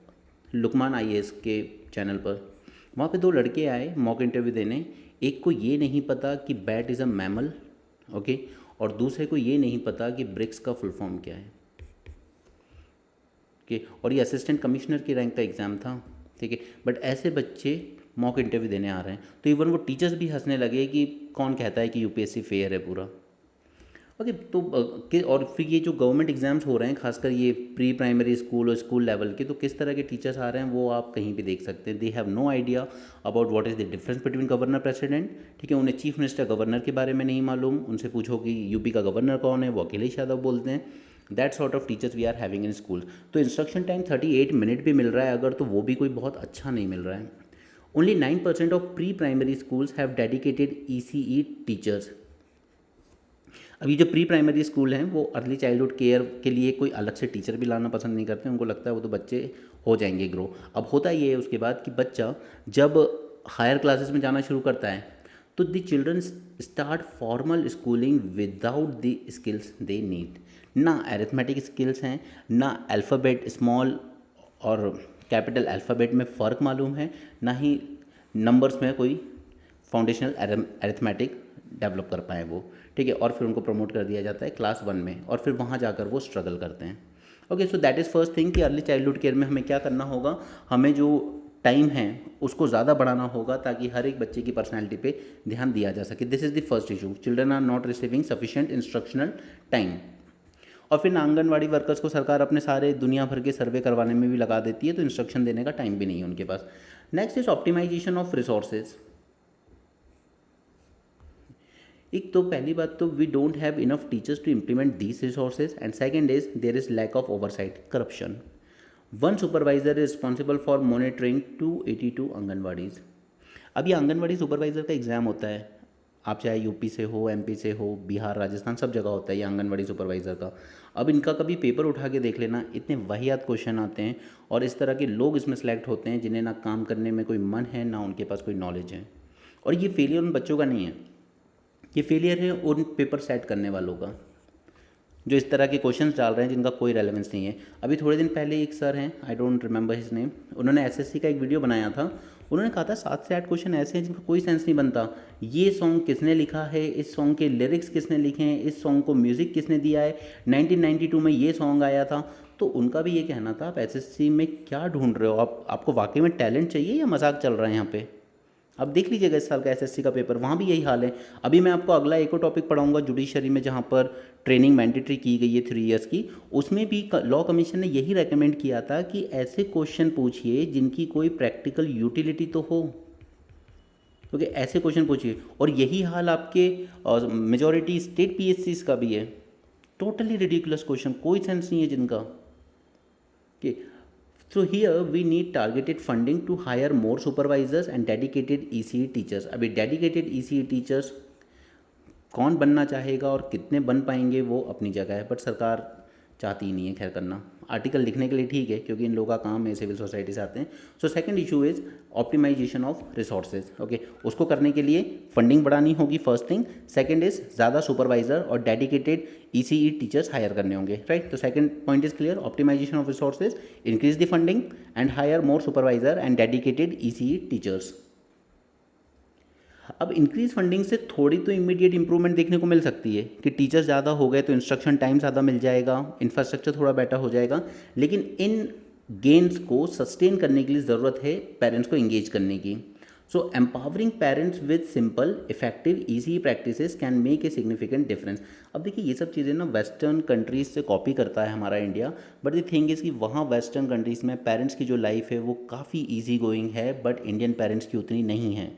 Speaker 1: लुकमान IAS के चैनल पर। वहाँ पे 2 लड़के आए मॉक इंटरव्यू देने, एक को ये नहीं पता कि bat is a mammal, okay, और दूसरे को ये नहीं पता कि ब्रिक्स का फुल फॉर्म क्या है, ओके। और ये असिस्टेंट कमिश्नर की रैंक का एग्ज़ाम था, ठीक है। बट ऐसे बच्चे मॉक इंटरव्यू देने आ रहे हैं, तो इवन वो टीचर्स भी हंसने लगे कि कौन कहता है कि UPSC फेयर है पूरा, ओके। तो और फिर ये जो गवर्नमेंट एग्जाम्स हो रहे हैं, खासकर ये प्री प्राइमरी स्कूल और स्कूल लेवल के, तो किस तरह के टीचर्स आ रहे हैं वो आप कहीं भी देख सकते हैं। They have no idea about what is the difference between governor president, ठीक है। उन्हें चीफ मिनिस्टर गवर्नर के बारे में नहीं मालूम, उनसे पूछो कि यूपी का गवर्नर कौन है, वो अखिलेश यादव बोलते हैं। That sort of teachers we are having in school. तो इंस्ट्रक्शन टाइम 38 मिनट भी मिल रहा है अगर, तो वो भी कोई बहुत अच्छा नहीं मिल रहा है। Only 9% of pre primary schools have dedicated ECE teachers. अभी जो प्री प्राइमरी स्कूल हैं वो अर्ली चाइल्डहुड केयर के लिए कोई अलग से टीचर भी लाना पसंद नहीं करते, उनको लगता है वो तो बच्चे हो जाएंगे ग्रो। अब होता ये है उसके बाद कि बच्चा जब हायर क्लासेस में जाना शुरू करता है तो the children start formal schooling without the skills they need. ना अरिथमेटिक स्किल्स हैं, ना अल्फ़ाबेट स्मॉल और कैपिटल अल्फ़ाबेट में फ़र्क मालूम है, ना ही नंबर्स में कोई फाउंडेशनल अरिथमेटिक डेवलप कर पाए वो, ठीक है। और फिर उनको प्रमोट कर दिया जाता है क्लास 1 में और फिर वहाँ जाकर वो स्ट्रगल करते हैं। Okay, so that is first thing कि अर्ली चाइल्डहुड केयर में हमें क्या करना होगा, हमें जो टाइम है उसको ज़्यादा बढ़ाना होगा ताकि हर एक बच्चे की पर्सनैलिटी पे ध्यान दिया जा सके। This is the first issue, children are not receiving sufficient instructional time. और फिर आंगनवाड़ी वर्कर्स को सरकार अपने सारे दुनिया भर के सर्वे करवाने में भी लगा देती है, तो इंस्ट्रक्शन देने का टाइम भी नहीं है उनके पास। Next is optimisation of resources. एक तो पहली बात तो we don't have enough teachers to implement these resources, and second is there is lack of oversight, corruption. One supervisor is responsible for monitoring 282 anganwadis. अब ये आंगनवाड़ी सुपरवाइज़र का एग्ज़ाम होता है, आप चाहे यूपी से हो, एमपी से हो, बिहार, राजस्थान, सब जगह होता है ये आंगनवाड़ी सुपरवाइज़र का। अब इनका कभी पेपर उठा के देख लेना, इतने वाहियात क्वेश्चन आते हैं और इस तरह के लोग इसमें सेलेक्ट होते हैं जिन्हें ना काम करने में कोई मन है, ना उनके पास कोई नॉलेज है। और ये फेलियर उन बच्चों का नहीं है, ये फेलियर है उन पेपर सेट करने वालों का जो इस तरह के क्वेश्चंस डाल रहे हैं जिनका कोई रेलेवेंस नहीं है। अभी थोड़े दिन पहले एक सर हैं, I don't remember his name, उन्होंने एसएससी का एक वीडियो बनाया था। उन्होंने कहा था 7 से 8 क्वेश्चन ऐसे हैं जिनका कोई सेंस नहीं बनता। ये सॉन्ग किसने लिखा है, इस सॉन्ग के लिरिक्स किसने लिखे हैं, इस सॉन्ग को म्यूज़िक किसने दिया है, 1992 में ये सॉन्ग आया था। तो उनका भी ये कहना था आप एसएससी में क्या ढूंढ रहे हो, आपको वाकई में टैलेंट चाहिए या मजाक चल रहा है यहाँ पे। अब देख लीजिएगा इस साल का एसएससी का पेपर, वहाँ भी यही हाल है। अभी मैं आपको अगला एक और टॉपिक पढ़ाऊंगा जुडिशरी में, जहाँ पर ट्रेनिंग मैंडेटरी की गई है 3 इयर्स की। उसमें भी लॉ कमीशन ने यही रेकमेंड किया था कि ऐसे क्वेश्चन पूछिए जिनकी कोई प्रैक्टिकल यूटिलिटी तो हो। क्योंकि ऐसे क्वेश्चन पूछिए, और यही हाल आपके मेजॉरिटी स्टेट पीएससीज का भी है। टोटली रिडिकुलस क्वेश्चन, कोई सेंस नहीं है जिनका कि। So here we need targeted funding to hire more supervisors and dedicated ECE teachers। अभी dedicated ECE teachers कौन बनना चाहेगा और कितने बन पाएंगे वो अपनी जगह है, बट सरकार चाहती ही नहीं है खैर करना। आर्टिकल लिखने के लिए ठीक है क्योंकि इन लोगों का काम है, सिविल सोसाइटी से आते हैं। So second issue is optimisation of resources. Okay, उसको करने के लिए फंडिंग बढ़ानी होगी, फर्स्ट थिंग। सेकंड इज ज़्यादा सुपरवाइजर और डेडिकेटेड ECE टीचर्स हायर करने होंगे, राइट। तो second point is clear, optimisation of resources, increase the funding and hire more supervisor and dedicated ECE teachers. अब इंक्रीज फंडिंग से थोड़ी तो इमीडिएट इंप्रूवमेंट देखने को मिल सकती है कि टीचर्स ज़्यादा हो गए तो इंस्ट्रक्शन टाइम ज़्यादा मिल जाएगा, इंफ्रास्ट्रक्चर थोड़ा बेटर हो जाएगा। लेकिन इन गेन्स को सस्टेन करने के लिए ज़रूरत है पेरेंट्स को इंगेज करने की। So empowering parents with simple effective ECE practices can make a significant difference. अब देखिए ये सब चीज़ें ना वेस्टर्न कंट्रीज से कॉपी करता है हमारा India, but the thing is कि वहाँ वेस्टर्न कंट्रीज़ में पेरेंट्स की जो लाइफ है वो काफ़ी ईजी गोइंग है, बट इंडियन पेरेंट्स की उतनी नहीं है।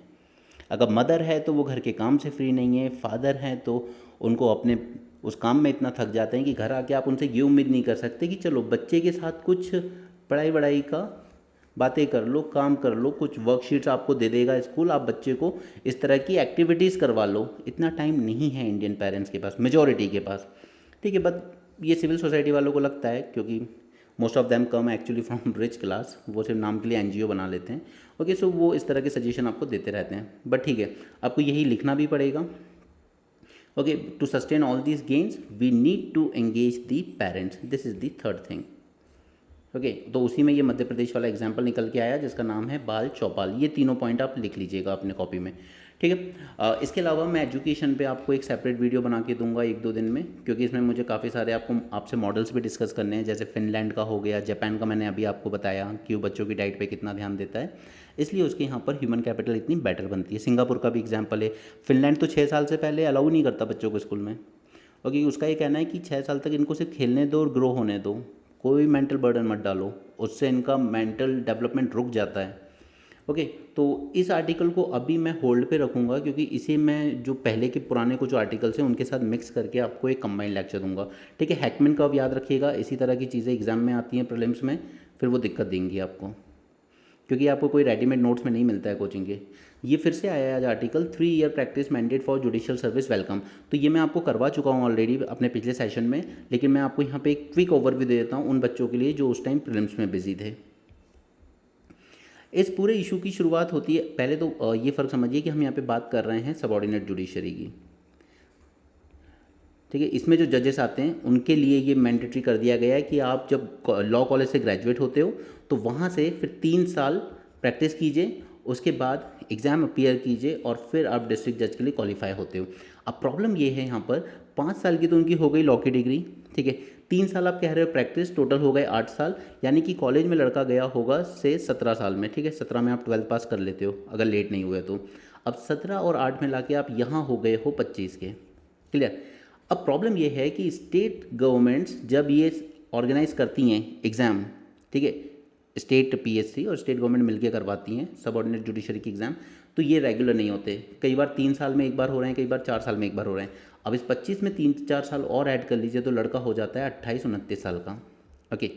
Speaker 1: अगर मदर है तो वो घर के काम से फ्री नहीं है, फादर हैं तो उनको अपने उस काम में इतना थक जाते हैं कि घर आके आप उनसे ये उम्मीद नहीं कर सकते कि चलो बच्चे के साथ कुछ पढ़ाई वढ़ाई का बातें कर लो, काम कर लो, कुछ वर्कशीट्स आपको दे देगा स्कूल, आप बच्चे को इस तरह की एक्टिविटीज़ करवा लो। इतना टाइम नहीं है इंडियन पेरेंट्स के पास, मेजॉरिटी के पास, ठीक है। बट ये सिविल सोसाइटी वालों को लगता है, क्योंकि most of them come actually from rich class, वो सिर्फ नाम के लिए NGO बना लेते हैं। ओके, सो वो इस तरह के सजेशन आपको देते रहते हैं, बट ठीक है आपको यही लिखना भी पड़ेगा। Okay, to sustain all these gains we need to engage the parents, this is the third thing. Okay, तो उसी में ये मध्य प्रदेश वाला एग्जाम्पल निकल के आया जिसका नाम है बाल चौपाल। ये तीनों पॉइंट आप लिख लीजिएगा अपने कॉपी में, ठीक है। इसके अलावा मैं एजुकेशन पे आपको एक सेपरेट वीडियो बना के दूंगा 1-2 दिन में, क्योंकि इसमें मुझे काफ़ी सारे आपसे मॉडल्स भी डिस्कस करने हैं। जैसे फिनलैंड का हो गया, जापान का मैंने अभी आपको बताया कि वो बच्चों की डाइट पे कितना ध्यान देता है, इसलिए उसके यहाँ पर ह्यूमन कैपिटल इतनी बेटर बनती है। सिंगापुर का भी एग्जाम्पल है। फिनलैंड तो 6 साल से पहले अलाउ नहीं करता बच्चों को स्कूल में। ओके, उसका ये कहना है कि 6 साल तक इनको सिर्फ खेलने दो और ग्रो होने दो, कोई मेंटल बर्डन मत डालो, उससे इनका मेंटल डेवलपमेंट रुक जाता है। ओके, तो इस आर्टिकल को अभी मैं होल्ड पे रखूँगा, क्योंकि इसे मैं जो पहले के पुराने कुछ आर्टिकल्स हैं उनके साथ मिक्स करके आपको एक कंबाइंड लेक्चर दूंगा, ठीक है। हैकमैन का अब याद रखिएगा, इसी तरह की चीज़ें एग्जाम में आती हैं प्रीलिम्स में, फिर वो दिक्कत देंगी आपको, क्योंकि आपको कोई रेडीमेड नोट्स में नहीं मिलता है कोचिंग के। ये फिर से आया है आज article, 3 year practice mandate for judicial service welcome. तो ये मैं आपको करवा चुका हूँ ऑलरेडी अपने पिछले सेशन में, लेकिन मैं आपको यहाँ पे एक क्विक ओवरव्यू दे देता हूँ उन बच्चों के लिए जो उस टाइम प्रीलिम्स में बिजी थे। इस पूरे इशू की शुरुआत होती है, पहले तो ये फ़र्क समझिए कि हम यहाँ पे बात कर रहे हैं सबऑर्डिनेट जुडिशरी की, ठीक है। इसमें जो जजेस आते हैं उनके लिए ये मैंडेटरी कर दिया गया है कि आप जब लॉ कॉलेज से ग्रेजुएट होते हो तो वहाँ से फिर 3 साल प्रैक्टिस कीजिए, उसके बाद एग्ज़ाम अपीयर कीजिए और फिर आप डिस्ट्रिक्ट जज के लिए क्वालिफाई होते हो। अब प्रॉब्लम ये है यहाँ पर 5 साल की तो उनकी हो गई लॉ की डिग्री, ठीक है। 3 साल आप कह रहे हो प्रैक्टिस, टोटल हो गए 8 साल, यानी कि कॉलेज में लड़का गया होगा से 17 साल में, ठीक है। 17 में आप 12th पास कर लेते हो अगर लेट नहीं हुए तो। अब 17 और 8 में लाके आप यहाँ हो गए हो 25 के, क्लियर। अब प्रॉब्लम ये है कि स्टेट गवर्नमेंट्स जब ये ऑर्गेनाइज करती हैं एग्ज़ाम, ठीक है, स्टेट पीएससी और स्टेट गवर्नमेंट मिलकर करवाती हैं सबऑर्डिनेट जुडिशरी की एग्ज़ाम, तो ये रेगुलर नहीं होते। कई बार 3 साल में एक बार हो रहे हैं, कई बार 4 साल में एक बार हो रहे हैं। अब इस 25 में 3-4 साल और ऐड कर लीजिए तो लड़का हो जाता है 28-29 साल का, ओके।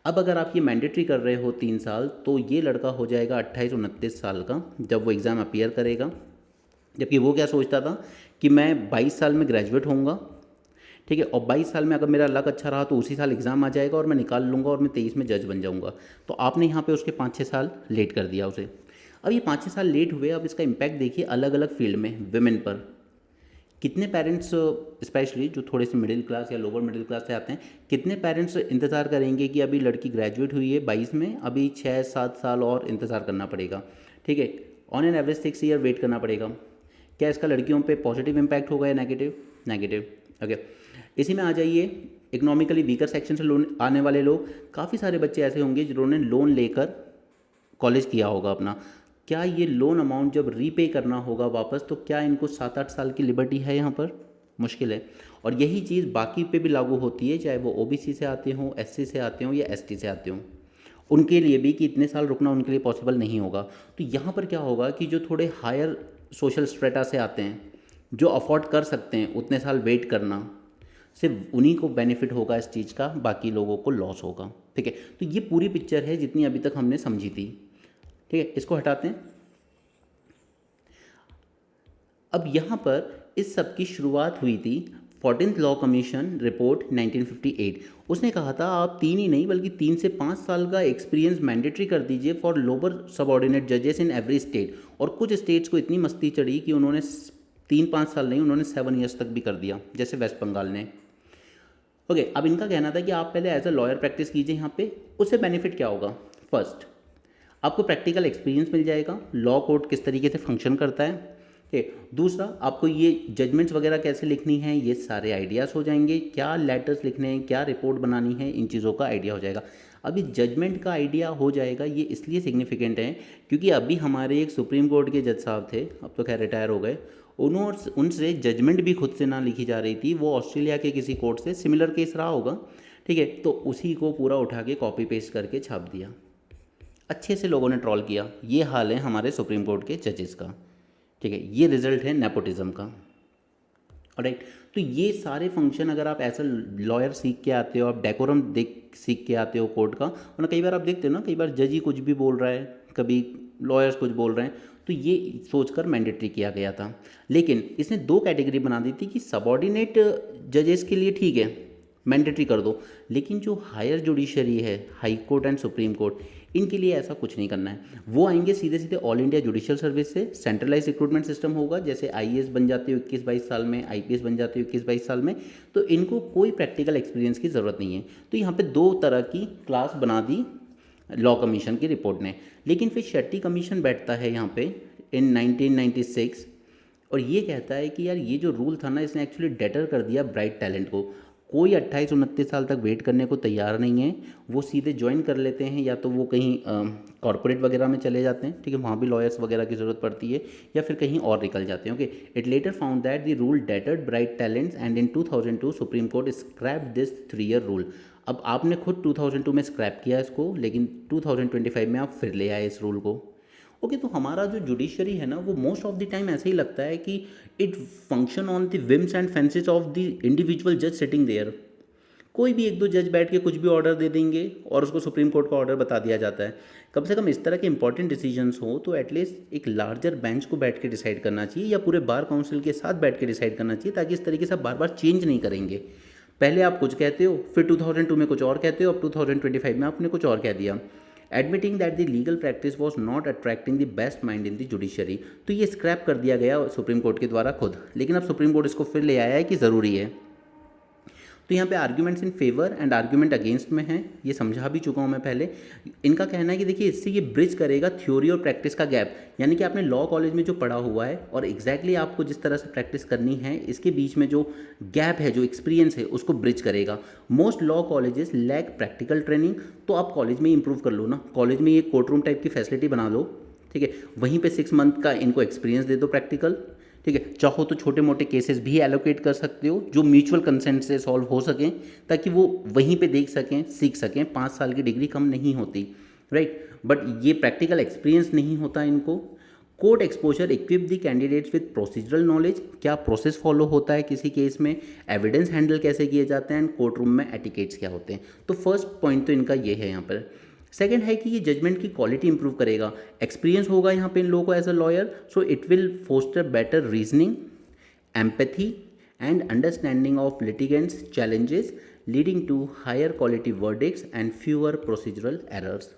Speaker 1: अब अगर आप ये मैंडेटरी कर रहे हो 3 साल, तो ये लड़का हो जाएगा 28-29 साल का जब वो एग्ज़ाम अपीयर करेगा। जबकि वो क्या सोचता था कि मैं 22 साल में ग्रेजुएट होऊंगा, ठीक है, और 22 साल में अगर मेरा लक अच्छा रहा तो उसी साल एग्ज़ाम आ जाएगा और मैं निकाल लूँगा और मैं 23 में जज बन जाऊँगा। तो आपने यहाँ पे उसके 5-6 साल लेट कर दिया उसे। अब ये 5-6 साल लेट हुए, अब इसका इम्पैक्ट देखिए अलग अलग फील्ड में विमेन पर। कितने पेरेंट्स, स्पेशली जो थोड़े से मिडिल क्लास या लोअर मिडिल क्लास से आते हैं, कितने पेरेंट्स इंतज़ार करेंगे कि अभी लड़की ग्रेजुएट हुई है 22 में, अभी 6-7 साल और इंतज़ार करना पड़ेगा, ठीक है। On an average 6 year wait करना पड़ेगा। क्या इसका लड़कियों पे पॉजिटिव इम्पैक्ट होगा या नेगेटिव? Negative, okay. इसी में आ जाइए इकोनॉमिकली वीकर सेक्शन से लोन आने वाले लोग, काफ़ी सारे बच्चे ऐसे होंगे जिन्होंने लोन लेकर कॉलेज किया होगा अपना। क्या ये लोन अमाउंट जब रीपे करना होगा वापस, तो क्या इनको 7-8 साल की लिबर्टी है? यहाँ पर मुश्किल है। और यही चीज़ बाकी पे भी लागू होती है, चाहे वो ओबीसी से आते हों, एससी से आते हों या एसटी से आते हों, उनके लिए भी कि इतने साल रुकना उनके लिए पॉसिबल नहीं होगा। तो यहाँ पर क्या होगा कि जो थोड़े हायर सोशल स्ट्रेटा से आते हैं, जो अफोर्ड कर सकते हैं उतने साल वेट करना, सिर्फ उन्हीं को बेनिफिट होगा इस चीज़ का, बाकी लोगों को लॉस होगा, ठीक है। तो ये पूरी पिक्चर है जितनी अभी तक हमने समझी थी, ठीक है। इसको हटाते हैं। अब यहाँ पर इस सब की शुरुआत हुई थी 14th लॉ कमीशन रिपोर्ट 1958। उसने कहा था आप 3 ही नहीं बल्कि 3 से 5 साल का एक्सपीरियंस मैंडेटरी कर दीजिए फॉर लोअर सबऑर्डिनेट जजेस इन एवरी स्टेट। और कुछ स्टेट्स को इतनी मस्ती चढ़ी कि उन्होंने 3-5 साल नहीं, उन्होंने 7 ईयर्स तक भी कर दिया, जैसे वेस्ट बंगाल ने, ओके। अब इनका कहना था कि आप पहले एज अ लॉयर प्रैक्टिस कीजिए यहाँ पे, उससे बेनिफिट क्या होगा? फर्स्ट, आपको प्रैक्टिकल एक्सपीरियंस मिल जाएगा, लॉ कोर्ट किस तरीके से फंक्शन करता है, ठीक। दूसरा, आपको ये जजमेंट्स वगैरह कैसे लिखनी है ये सारे आइडियाज़ हो जाएंगे, क्या लेटर्स लिखने हैं, क्या रिपोर्ट बनानी है, इन चीज़ों का आइडिया हो जाएगा। अभी जजमेंट का आइडिया हो जाएगा, ये इसलिए सिग्निफिकेंट है क्योंकि अभी हमारे एक सुप्रीम कोर्ट के जज साहब थे, अब तो खैर रिटायर हो गए, उन्होंने उनसे जजमेंट भी खुद से ना लिखी जा रही थी, वो ऑस्ट्रेलिया के किसी कोर्ट से सिमिलर केस रहा होगा, ठीक है, तो उसी को पूरा उठा के कॉपी पेस्ट करके छाप दिया। अच्छे से लोगों ने ट्रॉल किया। ये हाल है हमारे सुप्रीम कोर्ट के जजेस का, ठीक है। ये रिजल्ट है नेपोटिज्म का, राइट। तो ये सारे फंक्शन अगर आप ऐसा लॉयर सीख के आते हो, आप डेकोरम देख सीख के आते हो कोर्ट का, और कई बार आप देखते हो ना, कई बार जज ही कुछ भी बोल रहा है, कभी लॉयर्स कुछ बोल रहे हैं, तो ये सोचकर मैंडेटरी किया गया था। लेकिन इसने 2 कैटेगरी बना दी थी कि सबऑर्डिनेट जजेस के लिए ठीक है मैंडेटरी कर दो, लेकिन जो हायर जुडिशरी है, high court and supreme court, इनके लिए ऐसा कुछ नहीं करना है। वो आएंगे सीधे सीधे ऑल इंडिया जुडिशियल सर्विस से, सेंट्रलाइज रिक्रूटमेंट सिस्टम होगा, जैसे आईएएस बन जाते हो 21-22 साल में, आईपीएस बन जाते हो 21-22 साल में, तो इनको कोई प्रैक्टिकल एक्सपीरियंस की ज़रूरत नहीं है। तो यहाँ पे 2 तरह की क्लास बना दी लॉ कमीशन की रिपोर्ट ने। लेकिन फिर शेट्टी कमीशन बैठता है यहाँ पे इन 1996 और ये कहता है कि यार ये जो रूल था ना, इसने एक्चुअली डेटर कर दिया ब्राइट टैलेंट को। कोई 28-29 साल तक वेट करने को तैयार नहीं है, वो सीधे ज्वाइन कर लेते हैं, या तो वो कहीं कॉर्पोरेट वगैरह में चले जाते हैं, ठीक है, वहाँ भी लॉयर्स वगैरह की ज़रूरत पड़ती है, या फिर कहीं और निकल जाते हैं, okay. It later found that the rule deterred bright talents and in 2002 supreme court scrap this 3 year rule. अब आपने खुद 2002 में स्क्रैप किया इसको, लेकिन 2025 में आप फिर ले आए इस रूल को, ओके। तो हमारा जो जुडिशरी है ना, वो मोस्ट ऑफ द टाइम ऐसे ही लगता है कि it function on the whims and fancies of the individual जज सिटिंग देयर। कोई भी एक दो जज बैठ के कुछ भी ऑर्डर दे देंगे और उसको सुप्रीम कोर्ट का ऑर्डर बता दिया जाता है। कम से कम इस तरह के इंपॉर्टेंट डिसीजंस हो तो एटलीस्ट एक लार्जर बेंच को बैठ के डिसाइड करना चाहिए या पूरे बार काउंसिल के साथ बैठ के डिसाइड करना चाहिए, ताकि इस तरीके से आप बार बार चेंज नहीं करेंगे। पहले आप कुछ कहते हो, फिर 2002 में कुछ और कहते हो, अब 2025 में आपने कुछ और कह दिया। Admitting that the legal practice was not attracting the best mind in the judiciary, तो ये स्क्रैप कर दिया गया सुप्रीम कोर्ट के द्वारा खुद, लेकिन अब सुप्रीम कोर्ट इसको फिर ले आया है कि ज़रूरी है। तो यहाँ पे arguments in favour and argument against में हैं, ये समझा भी चुका हूँ मैं पहले। इनका कहना है कि देखिए इससे ये ब्रिज करेगा थ्योरी और प्रैक्टिस का गैप, यानी कि आपने लॉ कॉलेज में जो पढ़ा हुआ है और एग्जैक्टली आपको जिस तरह से प्रैक्टिस करनी है, इसके बीच में जो गैप है, जो एक्सपीरियंस है, उसको ब्रिज करेगा। Most law colleges lack practical training, तो आप कॉलेज में ही इंप्रूव कर लो ना, कॉलेज में ये कोर्ट रूम टाइप की फैसिलिटी बना लो, ठीक है, वहीं पे 6 मंथ का इनको एक्सपीरियंस दे दो प्रैक्टिकल, ठीक है। चाहो तो छोटे मोटे केसेस भी एलोकेट कर सकते हो जो म्यूचुअल कंसेंट से सॉल्व हो सकें, ताकि वो वहीं पे देख सकें, सीख सकें। 5 साल की डिग्री कम नहीं होती, राइट, बट ये प्रैक्टिकल एक्सपीरियंस नहीं होता इनको। Court exposure equip the candidates with procedural knowledge, क्या प्रोसेस फॉलो होता है किसी केस में, एविडेंस हैंडल कैसे किए जाते हैं, एंड कोर्ट रूम में एटिकेट्स क्या होते हैं। तो फर्स्ट पॉइंट तो इनका ये है यहाँ पर। सेकेंड है कि ये जजमेंट की क्वालिटी इंप्रूव करेगा, एक्सपीरियंस होगा यहाँ पे इन लोगों को as a lawyer, so it will foster better reasoning, empathy and understanding of litigants challenges, leading to higher quality verdicts and fewer procedural errors.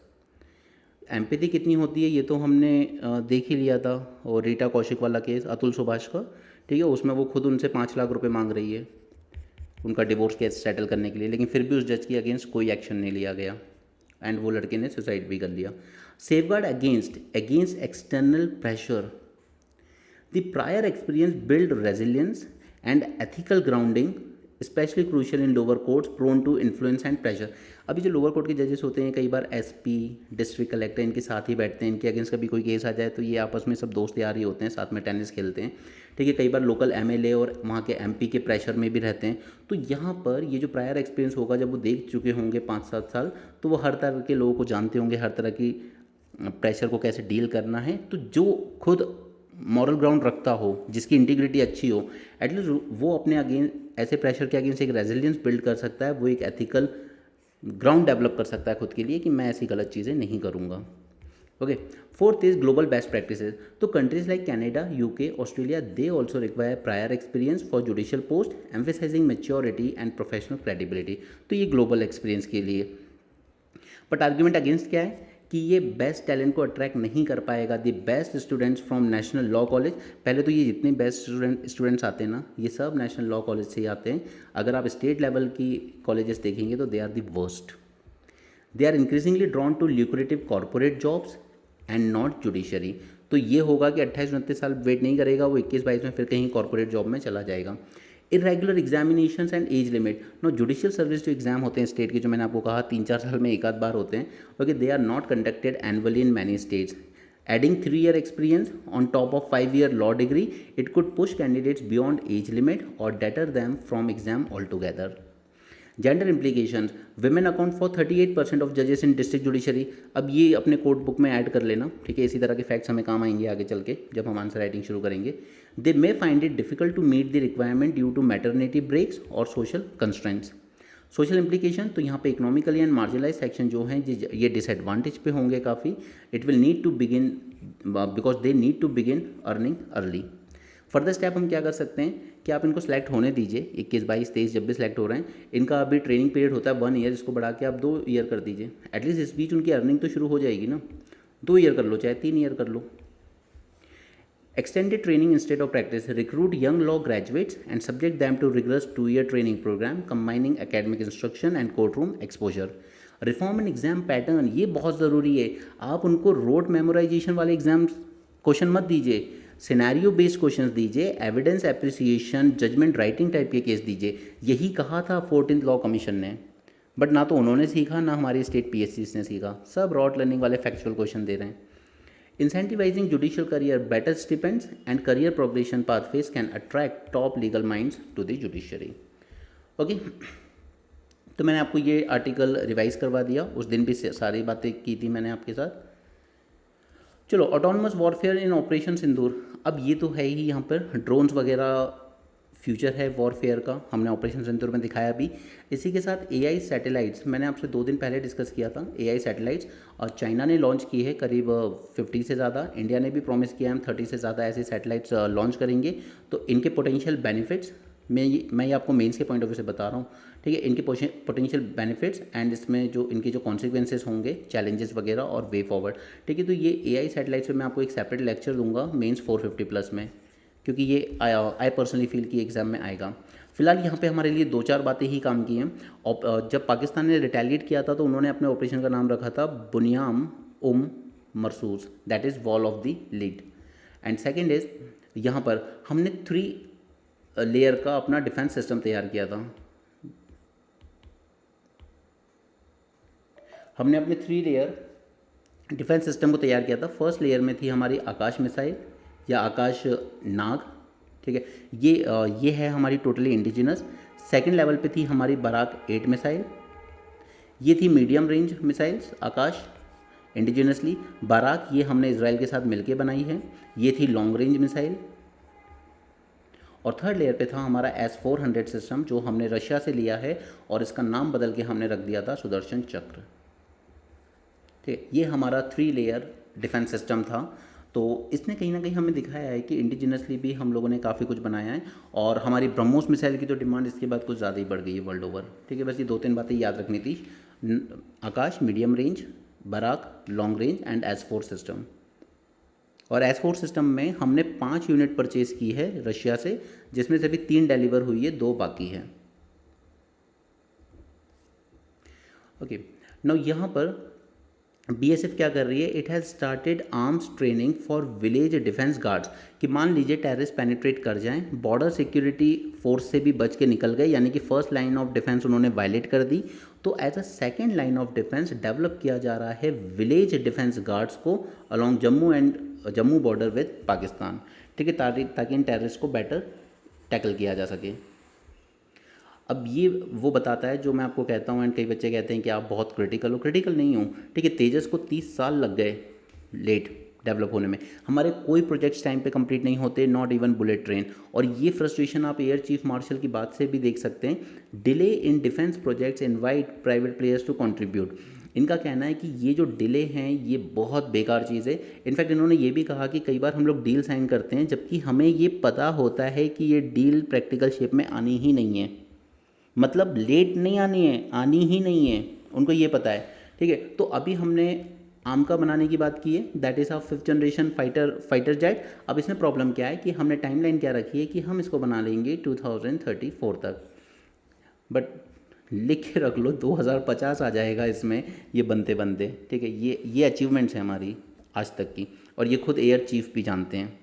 Speaker 1: Empathy कितनी होती है ये तो हमने देख ही लिया था, और रीटा कौशिक वाला केस अतुल सुभाष का, ठीक है, उसमें वो खुद उनसे 5 लाख रुपए मांग रही है उनका डिवोर्स केस सेटल करने के लिए, लेकिन फिर भी उस जज के अगेंस्ट कोई एक्शन नहीं लिया गया एंड वो लड़के ने सुसाइड भी कर लिया। Safeguard against external pressure, the prior experience build resilience and ethical grounding, specially crucial in lower courts prone to influence and pressure. अभी जो लोअर कोर्ट के जजेस होते हैं, कई बार एसपी, डिस्ट्रिक्ट कलेक्टर इनके साथ ही बैठते हैं, इनके अगेंस्ट कभी कोई केस आ जाए तो ये आपस में सब दोस्त यार ही होते हैं, साथ में टेनिस खेलते हैं, ठीक है। कई बार लोकल एमएलए और वहाँ के एमपी के प्रेशर में भी रहते हैं। तो यहाँ पर ये जो प्रायर एक्सपीरियंस होगा, जब वो देख चुके होंगे 5-7 साल, तो वो हर तरह के लोगों को जानते होंगे, हर तरह की प्रेशर को कैसे डील करना है। तो जो खुद मॉरल ग्राउंड रखता हो, जिसकी इंटीग्रिटी अच्छी हो, एटलीस्ट वो अपने अगेंस्ट ऐसे प्रेशर के अगेंस्ट एक रेजिलियंस बिल्ड कर सकता है, वो एक एथिकल ग्राउंड डेवलप कर सकता है खुद के लिए कि मैं ऐसी गलत चीज़ें नहीं करूँगा। Okay, fourth is global best practices. तो countries like Canada, UK, Australia, they also require prior experience for judicial post, emphasizing maturity and professional credibility. तो ये ग्लोबल एक्सपीरियंस के लिए। बट आर्ग्यूमेंट अगेंस्ट क्या है कि ये बेस्ट टैलेंट को अट्रैक्ट नहीं कर पाएगा। The best students from national law college, पहले तो ये जितने बेस्ट स्टूडेंट्स आते हैं ना, ये सब नेशनल लॉ कॉलेज से ही आते हैं। अगर आप स्टेट लेवल की कॉलेजेस देखेंगे तो they are the worst. They are increasingly drawn to lucrative corporate jobs and not judiciary. तो ये होगा कि 28-29 साल वेट नहीं करेगा, वो 21-22 में फिर कहीं कॉर्पोरेट जॉब में चला जाएगा। Irregular examinations and age limit, no judicial service जो एग्जाम होते हैं स्टेट के, जो मैंने आपको कहा 3-4 साल में एक आध बार होते हैं, okay, they are not conducted annually in many states. Adding 3 year experience on top of 5 year law degree, it could push candidates beyond age limit और deter them from exam altogether. Gender implications, women account for 38% of जजेस इन डिस्ट्रिक्ट जुडिशरी। अब ये अपने कोर्ट बुक में ऐड कर लेना, ठीक है, इसी तरह के फैक्ट्स हमें काम आएंगे आगे चल के जब हम आंसर राइटिंग शुरू करेंगे। They may find it difficult to meet the requirement due to maternity breaks और सोशल कंस्ट्रेंट्स। सोशल इम्प्लीकेशन, तो यहाँ पे इकोनॉमिकली एंड मार्जिनलाइज सेक्शन जो हैं ये डिसएडवांटेज पे होंगे काफ़ी। It will need to begin because they need to begin earning early. Further step हम क्या कर सकते हैं कि आप इनको सेलेक्ट होने दीजिए, 21, 22, 23 जब भी सेलेक्ट हो रहे हैं, इनका अभी ट्रेनिंग पीरियड होता है 1 year, इसको बढ़ा के आप 2 year कर दीजिए। एटलीस्ट इस बीच उनकी अर्निंग तो शुरू हो जाएगी ना। 2 year कर लो, चाहे 3 year कर लो। Extended training instead of practice, recruit young law graduates and subject them to rigorous 2 year training program combining academic instruction and court room exposure. Reform in exam pattern, ये बहुत ज़रूरी है। आप उनको रोड मेमोराइजेशन वाले एग्जाम क्वेश्चन मत दीजिए, सिनेरियो बेस्ड क्वेश्चंस दीजिए, evidence appreciation, judgment writing type के केस दीजिए। यही कहा था 14th लॉ कमीशन ने, बट ना तो उन्होंने सीखा ना हमारी स्टेट PSCs ने सीखा, सब रॉट लर्निंग वाले फैक्चुअल क्वेश्चन दे रहे हैं। Incentivizing judicial career, better stipends and career progression pathways can attract top legal minds to the judiciary. Okay, तो मैंने आपको ये आर्टिकल रिवाइज करवा दिया, उस दिन भी सारी बातें की थी मैंने आपके साथ। चलो, ऑटोनमस वॉरफेयर इन ऑपरेशन सिंदूर, अब ये तो है ही यहाँ पर ड्रोन्स वगैरह फ्यूचर है वॉरफेयर का, हमने ऑपरेशन सिंदूर में दिखाया भी। इसी के साथ एआई सैटेलाइट्स, मैंने आपसे 2 दिन पहले डिस्कस किया था एआई सैटेलाइट्स, और चाइना ने लॉन्च की है करीब 50 से ज़्यादा, इंडिया ने भी प्रॉमिस किया हम 30 से ज़्यादा ऐसे सैटेलाइट्स लॉन्च करेंगे। तो इनके पोटेंशियल बेनिफिट्स मैं ये आपको मेंस के पॉइंट ऑफ व्यू से बता रहा हूँ, ठीक है, इनके पोटेंशियल बेनिफिट्स एंड इसमें जो इनके जो कॉन्सिक्वेंसेस होंगे, चैलेंजेस वगैरह और वे फॉरवर्ड, ठीक है। तो ये एआई सैटेलाइट्स पे मैं आपको एक सेपरेट लेक्चर दूंगा मेंस 450 प्लस में, क्योंकि ये आई पर्सनली फील कि एग्ज़ाम में आएगा। फिलहाल यहाँ पे हमारे लिए 2-4 बातें ही काम की हैं। और जब पाकिस्तान ने रिटेलिएट किया था तो उन्होंने अपने ऑपरेशन का नाम रखा था Bunyanum Marsoos, that is wall of the lead. And second is यहाँ पर हमने 3 लेयर का अपना डिफेंस सिस्टम तैयार किया था। हमने अपने 3 लेयर डिफेंस सिस्टम को तैयार किया था। फर्स्ट लेयर में थी हमारी आकाश मिसाइल या आकाश नाग, ठीक है, ये है हमारी टोटली इंडिजिनस। सेकंड लेवल पे थी हमारी बराक 8 मिसाइल, ये थी मीडियम रेंज मिसाइल्स आकाश इंडिजिनसली। बराक ये हमने इसराइल के साथ मिलके बनाई है, ये थी लॉन्ग रेंज मिसाइल। और थर्ड लेयर पे था हमारा S-400 सिस्टम जो हमने रशिया से लिया है और इसका नाम बदल के हमने रख दिया था सुदर्शन चक्र, ठीक। ये हमारा 3 लेयर डिफेंस सिस्टम था। तो इसने कहीं ना कहीं हमें दिखाया है कि इंडिजिनसली भी हम लोगों ने काफ़ी कुछ बनाया है, और हमारी ब्रह्मोस मिसाइल की तो डिमांड इसके बाद कुछ ज़्यादा ही बढ़ गई है वर्ल्ड ओवर, ठीक है। बस ये 2-3 बातें याद रखनी थी, Akash medium range, Barak long range and S-4 system. और S-4 सिस्टम में हमने 5 यूनिट परचेज़ की है रशिया से, जिसमें से अभी 3 डिलीवर हुई है, 2 बाकी हैं। ओके, नाउ यहाँ पर बीएसएफ क्या कर रही है, it has started arms training for village defence guards, कि मान लीजिए टेररिस्ट पेनिट्रेट कर जाएं, बॉर्डर सिक्योरिटी फोर्स से भी बच के निकल गए, यानी कि फर्स्ट लाइन ऑफ डिफेंस उन्होंने वायलेट कर दी, तो as a second line of defence develop किया जा रहा है विलेज डिफेंस गार्ड्स को along Jammu border with Pakistan, ठीक है, ताकि इन टेररिस्ट को बेटर टैकल किया जा सके। अब ये वो बताता है जो मैं आपको कहता हूँ, एंड कई बच्चे कहते हैं कि आप बहुत क्रिटिकल हो, क्रिटिकल नहीं हूँ, ठीक है। तेजस को 30 साल लग गए लेट डेवलप होने में, हमारे कोई प्रोजेक्ट्स टाइम पे कंप्लीट नहीं होते, नॉट इवन बुलेट ट्रेन। और ये फ्रस्ट्रेशन आप एयर चीफ मार्शल की बात से भी देख सकते हैं। Delay in defence projects invite private players to contribute, इनका कहना है कि ये जो डिले हैं ये बहुत बेकार चीज़ है। इनफैक्ट इन्होंने ये भी कहा कि कई बार हम लोग डील साइन करते हैं जबकि हमें ये पता होता है कि ये डील प्रैक्टिकल शेप में आनी ही नहीं है, मतलब लेट नहीं आनी है, आनी ही नहीं है, उनको ये पता है, ठीक है। तो अभी हमने आमका बनाने की बात की है, that is of 5th generation fighter jet. अब इसमें प्रॉब्लम क्या है कि हमने टाइमलाइन क्या रखी है कि हम इसको बना लेंगे 2034 तक, बट लिख के रख लो 2050 आ जाएगा इसमें ये बनते बनते, ठीक है। ये अचीवमेंट्स हैं हमारी आज तक की, और ये खुद एयर चीफ भी जानते हैं।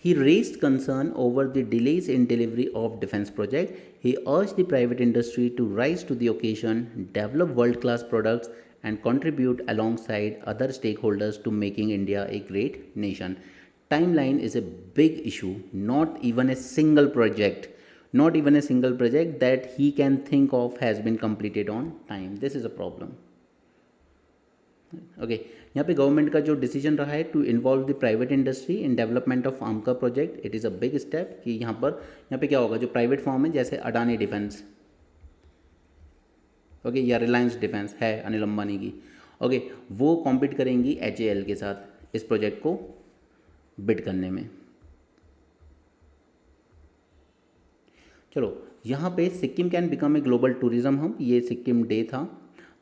Speaker 1: He raised concern over the delays in delivery of defense project. He urged the private industry to rise to the occasion, develop world-class products, and contribute alongside other stakeholders to making India a great nation. Timeline is a big issue. Not even a single project that he can think of has been completed on time. This is a problem. Okay, यहाँ पे गवर्नमेंट का जो डिसीजन रहा है to involve the private industry in development of arm का project, it is a big step. कि यहाँ पे क्या होगा, जो प्राइवेट फॉर्म है जैसे अडानी डिफेंस, ओके, या रिलायंस डिफेंस है अनिल अंबानी की, ओके, वो कॉम्पीट करेंगी HAL के साथ इस प्रोजेक्ट को बिड करने में। चलो, यहाँ पे Sikkim can become a global tourism hub, ये सिक्किम डे था,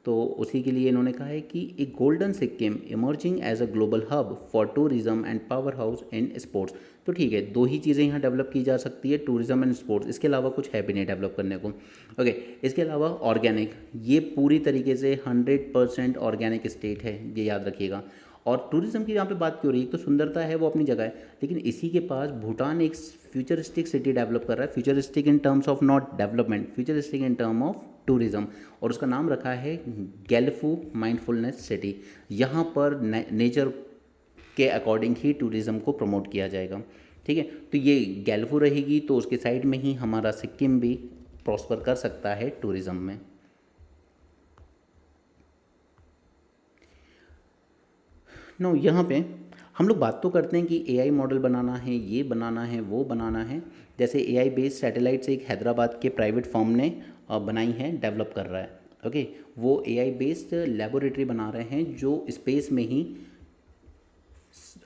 Speaker 1: तो उसी के लिए इन्होंने कहा है कि a golden Sikkim emerging as a global hub for tourism and powerhouse in sports. तो ठीक है, 2 ही चीज़ें यहाँ डेवलप की जा सकती है, टूरिज्म एंड स्पोर्ट्स, इसके अलावा कुछ है भी नहीं डेवलप करने को, ओके। इसके अलावा ऑर्गेनिक, ये पूरी तरीके से 100% ऑर्गेनिक स्टेट है, ये याद रखिएगा। और टूरिज्म की यहाँ पे बात क्यों हो रही है, तो सुंदरता है वो अपनी जगह है, लेकिन इसी के पास भूटान एक फ्यूचरिस्टिक सिटी डेवलप कर रहा है, futuristic in terms of not development, futuristic in term of tourism, और उसका नाम रखा है गैल्फू माइंडफुलनेस सिटी। यहाँ पर नेचर के अकॉर्डिंग ही टूरिज़्म को प्रमोट किया जाएगा, ठीक है। तो ये गैल्फू रहेगी, तो उसके साइड में ही हमारा सिक्किम भी प्रॉस्पर कर सकता है टूरिज़्म में। नो, यहाँ पे हम लोग बात तो करते हैं कि एआई मॉडल बनाना है, ये बनाना है, वो बनाना है। जैसे एआई बेस्ड सैटेलाइट्स एक हैदराबाद के प्राइवेट फर्म ने बनाई है, डेवलप कर रहा है। ओके, वो एआई बेस्ड लेबोरेटरी बना रहे हैं जो स्पेस में ही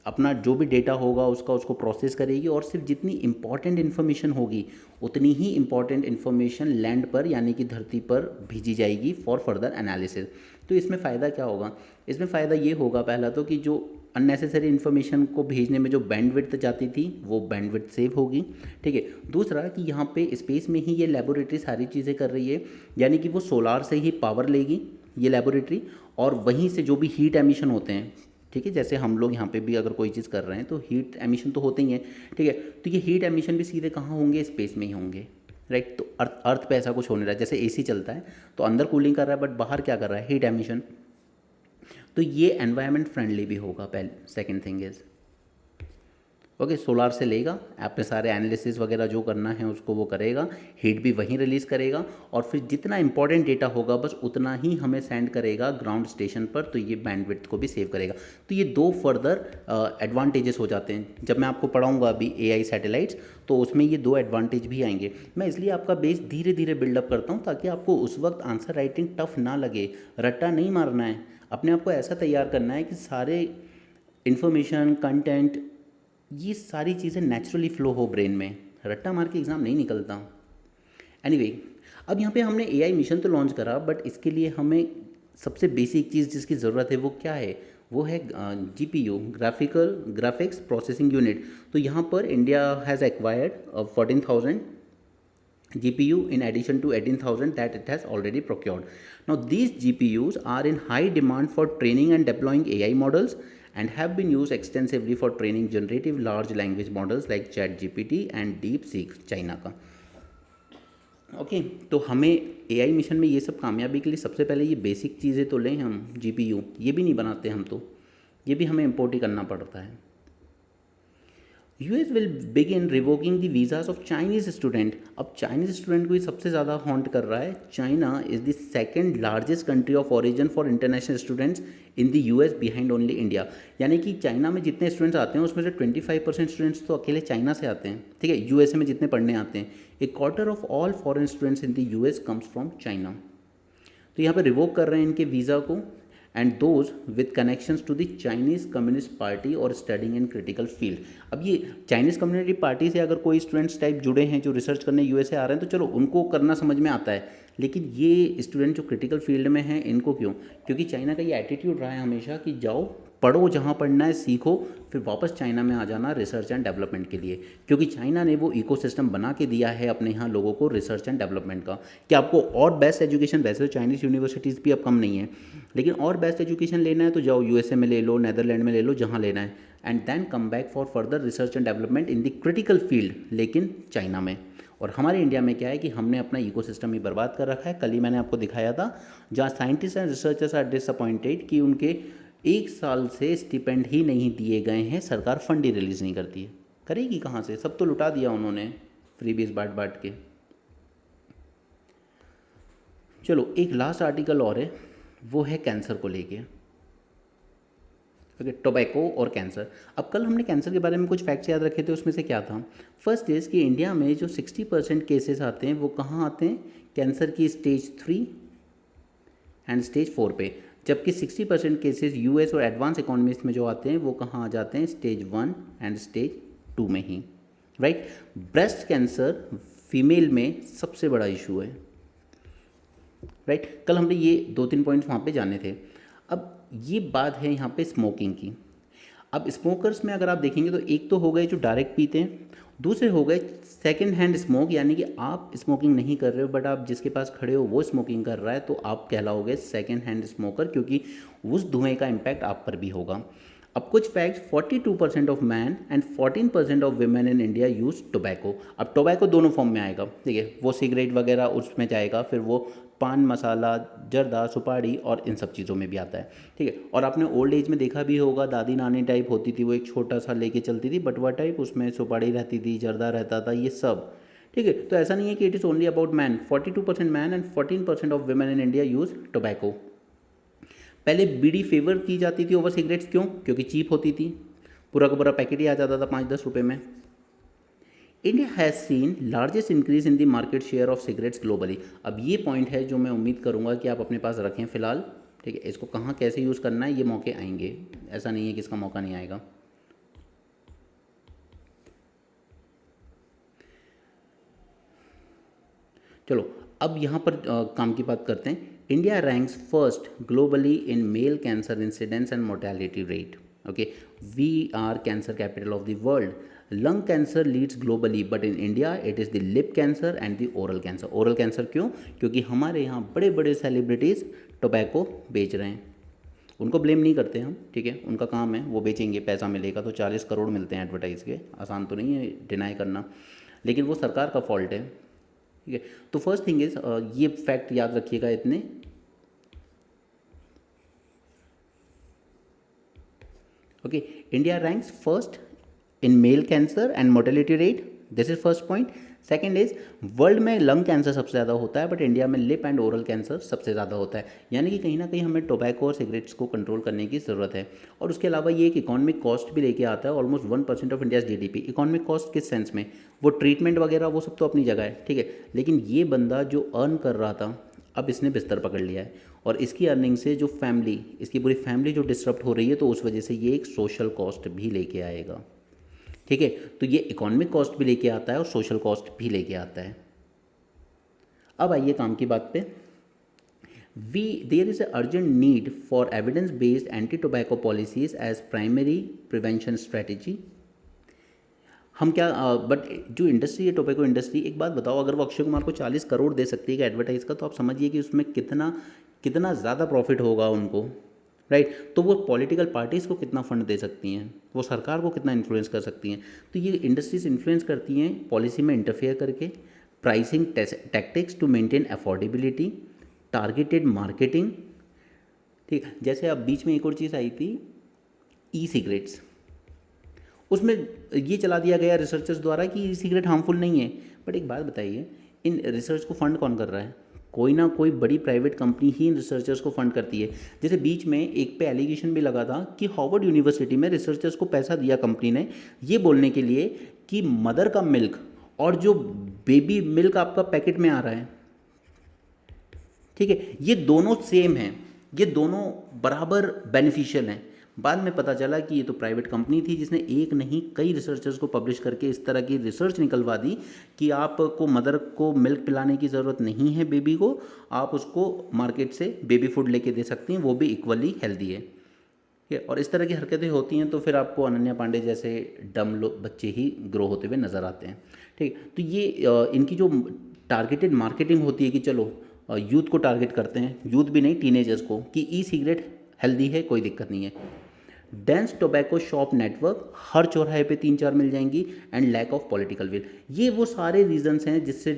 Speaker 1: अपना जो भी डेटा होगा उसको प्रोसेस करेगी, और सिर्फ जितनी इम्पॉर्टेंट इन्फॉर्मेशन होगी उतनी ही इम्पॉर्टेंट इन्फॉर्मेशन लैंड पर यानी कि धरती पर भेजी जाएगी फॉर फर्दर एनालिसिस। तो इसमें फ़ायदा क्या होगा? इसमें फ़ायदा ये होगा पहला तो कि जो अननेसेसरी इन्फॉर्मेशन को भेजने में जो बैंडविड्थ जाती थी वो बैंडविड्थ सेव होगी। ठीक है। दूसरा कि यहाँ पे स्पेस में ही ये लेबोरेटरी सारी चीज़ें कर रही है, यानी कि वो सोलार से ही पावर लेगी ये लेबोरेटरी, और वहीं से जो भी हीट एमिशन होते हैं, ठीक है, जैसे हम लोग यहाँ पे भी अगर कोई चीज़ कर रहे हैं तो हीट एमिशन तो होते ही हैं। ठीक है, तो ये हीट एमिशन भी सीधे कहाँ होंगे? स्पेस में ही होंगे। राइट। तो अर्थ पे ऐसा कुछ होने रहा है, जैसे एसी चलता है तो अंदर कूलिंग कर रहा है बट बाहर क्या कर रहा है? Heat emission. तो ये एनवायरनमेंट फ्रेंडली भी होगा। पहले second thing is okay, solar से लेगा, आपने सारे एनालिसिस वगैरह जो करना है उसको वो करेगा, हीट भी वहीं रिलीज़ करेगा, और फिर जितना इंपॉर्टेंट डेटा होगा बस उतना ही हमें सेंड करेगा ग्राउंड स्टेशन पर, तो ये बैंडविड्थ को भी सेव करेगा। तो ये दो फर्दर एडवांटेजेस हो जाते हैं। जब मैं आपको पढ़ाऊँगा अभी एआई सैटेलाइट्स तो उसमें ये दो एडवांटेज भी आएंगे। मैं इसलिए आपका बेस धीरे धीरे बिल्डअप करता हूँ ताकि आपको उस वक्त आंसर राइटिंग टफ ना लगे, रट्टा नहीं मारना है, अपने आप को ऐसा तैयार करना है कि सारे इन्फॉर्मेशन, कंटेंट, ये सारी चीज़ें नेचुरली फ्लो हो ब्रेन में, रट्टा मार के एग्ज़ाम नहीं निकलता। एनीवे, अब यहाँ पे हमने एआई मिशन तो लॉन्च करा, बट इसके लिए हमें सबसे बेसिक चीज़ जिसकी ज़रूरत है वो क्या है? वो है जीपीयू, ग्राफिक्स प्रोसेसिंग यूनिट। तो यहाँ पर India has acquired 14,000 GPU in addition to 18,000 that it has already procured. Now these GPUs are in high demand for training and deploying AI models and have been used extensively for training generative large language models like ChatGPT and DeepSeek, China का। ओके, तो हमें एआई मिशन में ये सब कामयाबी के लिए सबसे पहले ये बेसिक चीज़ें तो लें हम। जीपीयू ये भी नहीं बनाते हम, तो ये भी हमें इम्पोर्ट ही करना पड़ता है। US will begin revoking the visas of Chinese student. अब चाइनीज़ स्टूडेंट को ही सबसे ज़्यादा हॉन्ट कर रहा है। China is the second largest country of origin for international students in the US behind only India. यानी कि चाइना में जितने स्टूडेंट्स आते हैं उसमें से 25% स्टूडेंट्स तो अकेले चाइना से आते हैं। ठीक है, यूएसए में जितने पढ़ने आते हैं, ए quarter of all foreign students in the US comes from China. तो यहाँ पर रिवोक कर रहे हैं इनके वीज़ा को, and those with connections to the Chinese Communist Party और स्टडिंग इन क्रिटिकल फील्ड। अब ये चाइनीज़ कम्युनिस्ट पार्टी से अगर कोई स्टूडेंट्स टाइप जुड़े हैं जो रिसर्च करने यूएसए आ रहे हैं तो चलो उनको करना समझ में आता है, लेकिन ये स्टूडेंट जो क्रिटिकल फील्ड में हैं इनको क्यों? क्योंकि चाइना का ये एटीट्यूड रहा है हमेशा कि जाओ पढ़ो, जहाँ पढ़ना है सीखो, फिर वापस चाइना में आ जाना रिसर्च एंड डेवलपमेंट के लिए, क्योंकि चाइना ने वो इकोसिस्टम बना के दिया है अपने यहाँ लोगों को रिसर्च एंड डेवलपमेंट का, कि आपको और बेस्ट एजुकेशन, वैसे तो चाइनीज़ यूनिवर्सिटीज़ भी अब कम नहीं है, लेकिन और बेस्ट एजुकेशन लेना है तो जाओ यूएसए में ले लो, नेदरलैंड में ले लो, जहाँ लेना है, and then come back for further research and development in the critical field, लेकिन चाइना में। और हमारे इंडिया में क्या है कि हमने अपना इकोसिस्टम ही बर्बाद कर रखा है। कल ही मैंने आपको दिखाया था जहाँ scientist and researchers are disappointed कि उनके 1 साल से स्टिपेंड ही नहीं दिए गए हैं, सरकार फंड ही रिलीज़ नहीं करती है, करेगी कहाँ से? सब तो लुटा दिया उन्होंने फ्रीबीज बांट बांट के। चलो एक लास्ट आर्टिकल और है, वो है कैंसर को लेके। ओके, टोबैको और कैंसर। अब कल हमने कैंसर के बारे में कुछ फैक्ट्स याद रखे थे, उसमें से क्या था? फर्स्ट इज़ कि इंडिया में जो 60% केसेस आते हैं वो कहाँ आते हैं? कैंसर की स्टेज 3 एंड स्टेज 4 पे, जबकि 60% केसेस यूएस और एडवांस इकोनॉमीज में जो आते हैं वो कहाँ आ जाते हैं? स्टेज 1 एंड स्टेज 2 में ही। राइट। ब्रेस्ट कैंसर फीमेल में सबसे बड़ा इशू है। राइट। कल हमने ये 2-3 पॉइंट्स वहाँ पे जाने थे। अब ये बात है यहाँ पे स्मोकिंग की। अब स्मोकर्स में अगर आप देखेंगे तो एक तो हो गए जो डायरेक्ट पीते हैं, दूसरे हो गए सेकेंड हैंड स्मोक, यानी कि आप स्मोकिंग नहीं कर रहे हो बट आप जिसके पास खड़े हो वो स्मोकिंग कर रहा है, तो आप कहलाओगे सेकेंड हैंड स्मोकर, क्योंकि उस धुएं का इम्पैक्ट आप पर भी होगा। अब कुछ facts, 42% of man and 14% of women in India use tobacco. अब टोबैको दोनों फॉर्म में आएगा, ठीक है, वो सिगरेट वगैरह उसमें जाएगा, फिर वो पान मसाला, जर्दा, सुपारी और इन सब चीज़ों में भी आता है। ठीक है, और आपने ओल्ड एज में देखा भी होगा, दादी नानी टाइप होती थी, वो एक छोटा सा लेके चलती थी बटवा टाइप, उसमें सुपारी रहती थी, जर्दा रहता था, ये सब। ठीक है, तो ऐसा नहीं है कि it is only about man. 42% man and 14% of women in India use tobacco. पहले बीड़ी फेवर की जाती थी ओवर सिगरेट्स, क्यों? क्योंकि चीप होती थी। पूरा का पूरा पैकेट ही आ जाता था 5-10 रुपये में। India has seen largest increase in the market share of cigarettes globally. अब ये पॉइंट है जो मैं उम्मीद करूँगा कि आप अपने पास रखें फ़िलहाल, ठीक है। इसको कहाँ कैसे यूज़ करना है ये मौके आएंगे, ऐसा नहीं है कि इसका मौका नहीं आएगा। चलो अब यहाँ पर काम की बात करते हैं। India ranks first globally in male cancer incidence and mortality rate. Okay, we are cancer capital of the world. Lung cancer leads globally but in India it is the lip cancer and the oral cancer. Oral cancer क्यों? क्योंकि हमारे यहाँ बड़े बड़े सेलिब्रिटीज़ टोबैको बेच रहे हैं। उनको ब्लेम नहीं करते हम, ठीक है, उनका काम है, वो बेचेंगे, पैसा मिलेगा। तो 40 करोड़ मिलते हैं एडवर्टाइज़ के, आसान तो नहीं है डिनाई करना, लेकिन वो सरकार का फॉल्ट है, ठीक है। तो फर्स्ट थिंग इज ये फैक्ट याद रखिएगा इतने। Okay, India ranks first in male cancer and mortality rate, this is first point. Second is world में लंग कैंसर सबसे ज़्यादा होता है बट इंडिया में लिप एंड ओरल कैंसर सबसे ज़्यादा होता है। यानी कि कहीं ना कहीं हमें टोबैको और सिगरेट्स को कंट्रोल करने की ज़रूरत है। और उसके अलावा ये एक इकोनॉमिक कॉस्ट भी लेके आता है, almost 1% of India's GDP. Economic cost किस सेंस में? वो ट्रीटमेंट वगैरह वो सब तो अपनी जगह है, ठीक है, लेकिन ये बंदा जो अर्न कर रहा था अब इसने बिस्तर पकड़ लिया है, और इसकी अर्निंग से जो फैमिली, इसकी पूरी फैमिली जो डिस्टर्ब हो रही है, तो उस वजह से ये एक सोशल कॉस्ट भी लेके आएगा, ठीक है। तो ये इकोनॉमिक कॉस्ट भी लेके आता है और सोशल कॉस्ट भी लेके आता है। अब आइए काम की बात पे। There is a urgent need for evidence based anti tobacco policies as primary prevention strategy. हम क्या बट जो इंडस्ट्री है टोबैको इंडस्ट्री, एक बात बताओ, अगर वो अक्षय कुमार को 40 करोड़ दे सकती है एडवर्टाइज का, तो आप समझिए कि उसमें कितना कितना ज़्यादा प्रॉफिट होगा उनको, राइट। तो वो पॉलिटिकल पार्टीज़ को कितना फंड दे सकती हैं, वो सरकार को कितना इन्फ्लुएंस कर सकती हैं। तो ये इंडस्ट्रीज इन्फ्लुएंस करती हैं पॉलिसी में इंटरफेयर करके, pricing tactics to maintain affordability, targeted marketing, ठीक। जैसे अब बीच में एक और चीज़ आई थी, ई सिगरेट्स, उसमें ये चला दिया गया रिसर्चर्स द्वारा कि ई सिगरेट हार्मफुल नहीं है। बट एक बात बताइए, इन रिसर्च को फंड कौन कर रहा है? कोई ना कोई बड़ी प्राइवेट कंपनी ही इन रिसर्चर्स को फंड करती है। जैसे बीच में एक पे एलिगेशन भी लगा था कि हार्वर्ड यूनिवर्सिटी में रिसर्चर्स को पैसा दिया कंपनी ने ये बोलने के लिए कि मदर का मिल्क और जो बेबी मिल्क आपका पैकेट में आ रहा है, ठीक है, ये दोनों सेम हैं, ये दोनों बराबर बेनिफिशियल हैं। बाद में पता चला कि ये तो प्राइवेट कंपनी थी जिसने एक नहीं कई रिसर्चर्स को पब्लिश करके इस तरह की रिसर्च निकलवा दी कि आपको मदर को मिल्क पिलाने की ज़रूरत नहीं है बेबी को, आप उसको मार्केट से बेबी फूड लेके दे सकती हैं, वो भी इक्वली हेल्दी है, ठीक है। और इस तरह की हरकतें होती हैं तो फिर आपको अनन्या पांडे जैसे डम बच्चे ही ग्रो होते हुए नज़र आते हैं, ठीक। तो ये इनकी जो टारगेटेड मार्केटिंग होती है कि चलो यूथ को टारगेट करते हैं, यूथ भी नहीं टीनेजर्स को, कि ई सिगरेट हेल्दी है, कोई दिक्कत नहीं है। डेंस टोबैको शॉप नेटवर्क, हर चौराहे पे 3-4 मिल जाएंगी, and lack of political will, ये वो सारे रीजंस हैं जिससे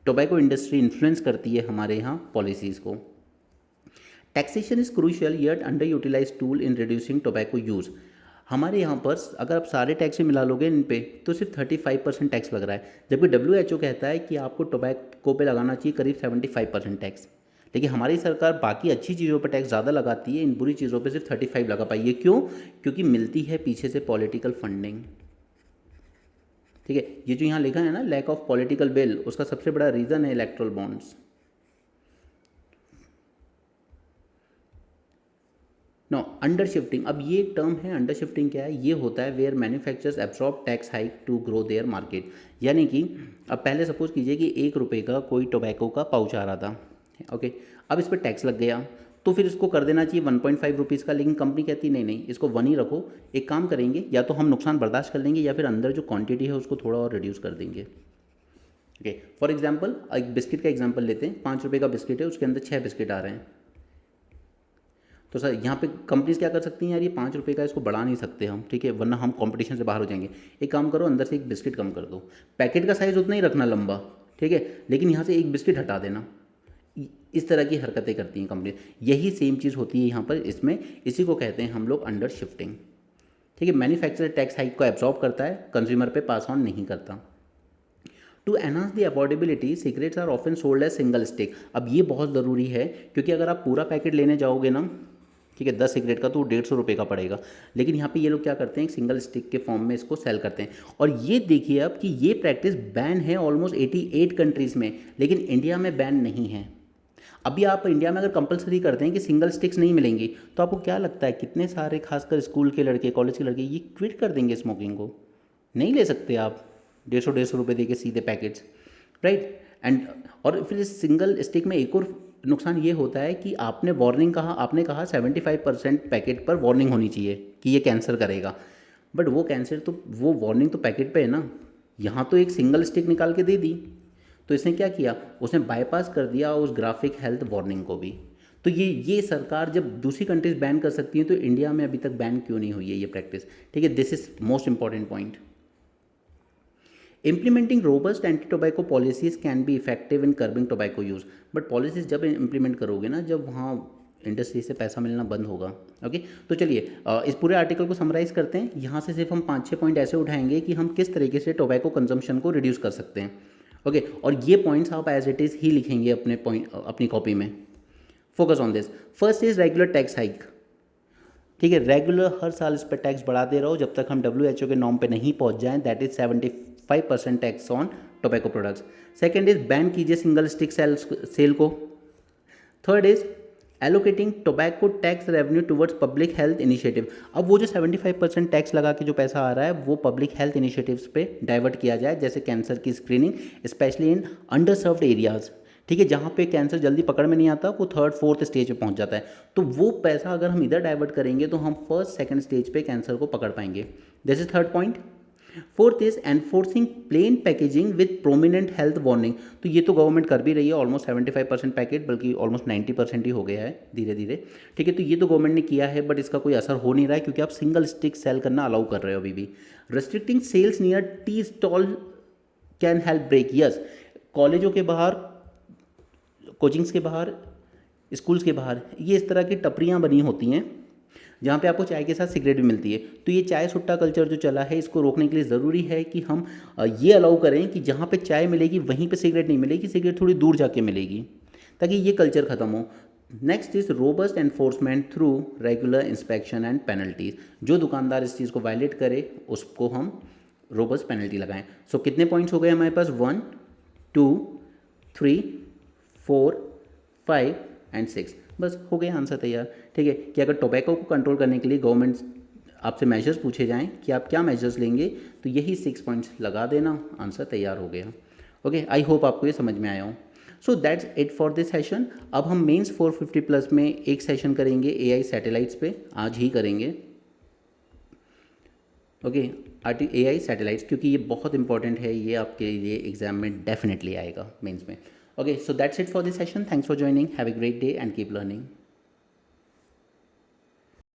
Speaker 1: टोबैको इंडस्ट्री इन्फ्लुएंस करती है हमारे यहाँ पॉलिसीज़ को। Taxation is crucial yet under utilise tool in reducing tobacco use. हमारे यहाँ पर अगर आप सारे टैक्स भी मिला लोगे इन पे तो सिर्फ 35% टैक्स लग रहा है, जबकि WHO कहता है कि आपको टोबैको पे लगाना चाहिए करीब 75% टैक्स। लेकिन हमारी सरकार बाकी अच्छी चीज़ों पर टैक्स ज़्यादा लगाती है, इन बुरी चीज़ों पे सिर्फ 35 लगा पाई है। क्यों? क्योंकि मिलती है पीछे से पॉलिटिकल फंडिंग, ठीक है। ये जो यहाँ लिखा है ना लैक ऑफ पॉलिटिकल विल, उसका सबसे बड़ा रीज़न है electoral bonds. No under shifting, अब ये एक टर्म है अंडर शिफ्टिंग। क्या है? ये होता है where manufacturers absorb tax hike to grow their market. यानी कि अब पहले सपोज कीजिए कि 1 रुपये का कोई टोबैको का पाउच आ रहा था, ओके, अब इस पर टैक्स लग गया तो फिर इसको कर देना चाहिए 1.5 रुपीज़ का, लेकिन कंपनी कहती नहीं नहीं इसको 1 ही रखो। एक काम करेंगे, या तो हम नुकसान बर्दाश्त कर लेंगे या फिर अंदर जो क्वांटिटी है उसको थोड़ा और रिड्यूस कर देंगे, ओके। फॉर एग्जांपल एक बिस्किट का एग्जांपल लेते हैं, 5 रुपये का बिस्किट है, उसके अंदर 6 बिस्किट आ रहे हैं। तो सर यहाँ पे कंपनीज क्या कर सकती हैं, यार ये 5 रुपये का इसको बढ़ा नहीं सकते हम, ठीक है, वरना हम कंपटीशन से बाहर हो जाएंगे। एक काम करो, अंदर से एक बिस्किट कम कर दो, पैकेट का साइज़ उतना ही रखना लंबा, ठीक है, लेकिन यहाँ से एक बिस्किट हटा देना। इस तरह की हरकतें करती हैं कंपनी। यही सेम चीज़ होती है यहाँ पर इसमें, इसी को कहते हैं हम लोग अंडर शिफ्टिंग, ठीक है। मैन्युफैक्चरर टैक्स हाइक को एब्जॉर्ब करता है, कंज्यूमर पे पास ऑन नहीं करता। To enhance the affordability cigarettes are often sold as single stick. अब ये बहुत ज़रूरी है क्योंकि अगर आप पूरा पैकेट लेने जाओगे ना ठीक है, 10 सिगरेट का तो 150 रुपये का पड़ेगा। लेकिन यहाँ पे ये लोग क्या करते हैं, एक सिंगल स्टिक के फॉर्म में इसको सेल करते हैं। और ये देखिए अब कि ये प्रैक्टिस बैन है ऑलमोस्ट 88 कंट्रीज़ में, लेकिन इंडिया में बैन नहीं है। अभी आप इंडिया में अगर कंपलसरी करते हैं कि सिंगल स्टिक्स नहीं मिलेंगी, तो आपको क्या लगता है कितने सारे खासकर स्कूल के लड़के, कॉलेज के लड़के ये क्विट कर देंगे स्मोकिंग को? नहीं ले सकते आप 150 रुपये दे के सीधे पैकेट्स, राइट। एंड और फिर इस सिंगल स्टिक में एक और नुकसान ये होता है कि आपने वार्निंग कहा, आपने कहा 75% पैकेट पर वार्निंग होनी चाहिए कि ये कैंसर करेगा, बट वो कैंसर तो वो वार्निंग तो पैकेट पे है ना, यहाँ तो एक सिंगल स्टिक निकाल के दे दी। तो इसने क्या किया, उसने बाईपास कर दिया उस ग्राफिक हेल्थ वार्निंग को भी। तो ये सरकार जब दूसरी कंट्रीज बैन कर सकती हैं तो इंडिया में अभी तक बैन क्यों नहीं हुई है ये प्रैक्टिस? ठीक है, this is most important point. Implementing robust anti-tobacco policies can be effective in curbing tobacco use, but policies जब इम्प्लीमेंट करोगे ना, जब वहाँ इंडस्ट्री से पैसा मिलना बंद होगा। ओके, तो चलिए इस पूरे आर्टिकल को समराइज करते हैं। यहाँ से सिर्फ हम 5-6 पॉइंट ऐसे उठाएंगे कि हम किस तरीके से टोबैको कंजम्पशन को रिड्यूस कर सकते हैं। ओके, और ये पॉइंट्स आप एज इट इज़ ही लिखेंगे अपनी कॉपी में। Focus on this. First is regular tax hike. ठीक है, रेगुलर हर साल इस पर टैक्स बढ़ाते रहो जब तक हम WHO के नॉर्म पे नहीं पहुंच जाएं, that is 75% tax on tobacco products. Second is ban कीजिए सिंगल स्टिक सेल को। Third is allocating tobacco tax revenue towards public health initiative. अब वो जो 75% टैक्स लगा के जो पैसा आ रहा है वो पब्लिक हेल्थ इनिशिएटिव्स पे डाइवर्ट किया जाए, जैसे कैंसर की screening specially in under served areas. ठीक है, जहाँ पे कैंसर जल्दी पकड़ में नहीं आता, वो 3rd 4th स्टेज पे पहुँच जाता है। तो वो पैसा अगर हम इधर डाइवर्ट करेंगे तो हम 1st 2nd स्टेज पे कैंसर को पकड़ पाएंगे। This is third point. Fourth is enforcing plain packaging with prominent health warning. तो ये तो गवर्नमेंट कर भी रही है, ऑलमोस्ट 75% पैकेट, बल्कि ऑलमोस्ट 90% ही हो गया है धीरे धीरे। ठीक है, तो ये तो गवर्नमेंट ने किया है, बट इसका कोई असर हो नहीं रहा है क्योंकि आप सिंगल स्टिक सेल करना अलाउ कर रहे हो अभी भी। Restricting sales near tea stall can help break. Yes, कॉलेजों के बाहर, कोचिंग्स के बाहर, स्कूल्स के बाहर ये इस तरह की टपरियाँ बनी होती हैं जहाँ पे आपको चाय के साथ सिगरेट भी मिलती है। तो ये चाय सुट्टा कल्चर जो चला है, इसको रोकने के लिए ज़रूरी है कि हम ये अलाउ करें कि जहाँ पे चाय मिलेगी वहीं पे सिगरेट नहीं मिलेगी, सिगरेट थोड़ी दूर जाके मिलेगी, ताकि ये कल्चर ख़त्म हो। Next is robust enforcement through regular inspection and penalties. जो दुकानदार इस चीज़ को वायलेट करे उसको हम रोबस्ट पेनल्टी लगाएं। सो कितने पॉइंट्स हो गए हमारे पास? 1, 2, 3, 4, 5 एंड 6। बस हो गया आंसर तैयार। ठीक है, कि अगर टोबैको को कंट्रोल करने के लिए गवर्नमेंट आपसे मेजर्स पूछे जाएं कि आप क्या मेजर्स लेंगे, तो यही 6 पॉइंट्स लगा देना, आंसर तैयार हो गया। ओके, आई होप आपको ये समझ में आया हो। So that's it for this session. अब हम मेंस 450+ में एक सेशन करेंगे AI सैटेलाइट्स पे, आज ही करेंगे। ओके, AI सैटेलाइट्स, क्योंकि ये बहुत इंपॉर्टेंट है, ये आपके लिए एग्जाम में डेफिनेटली आएगा मेंस में। Okay, so that's it for this session. Thanks for joining. Have a great day and keep learning.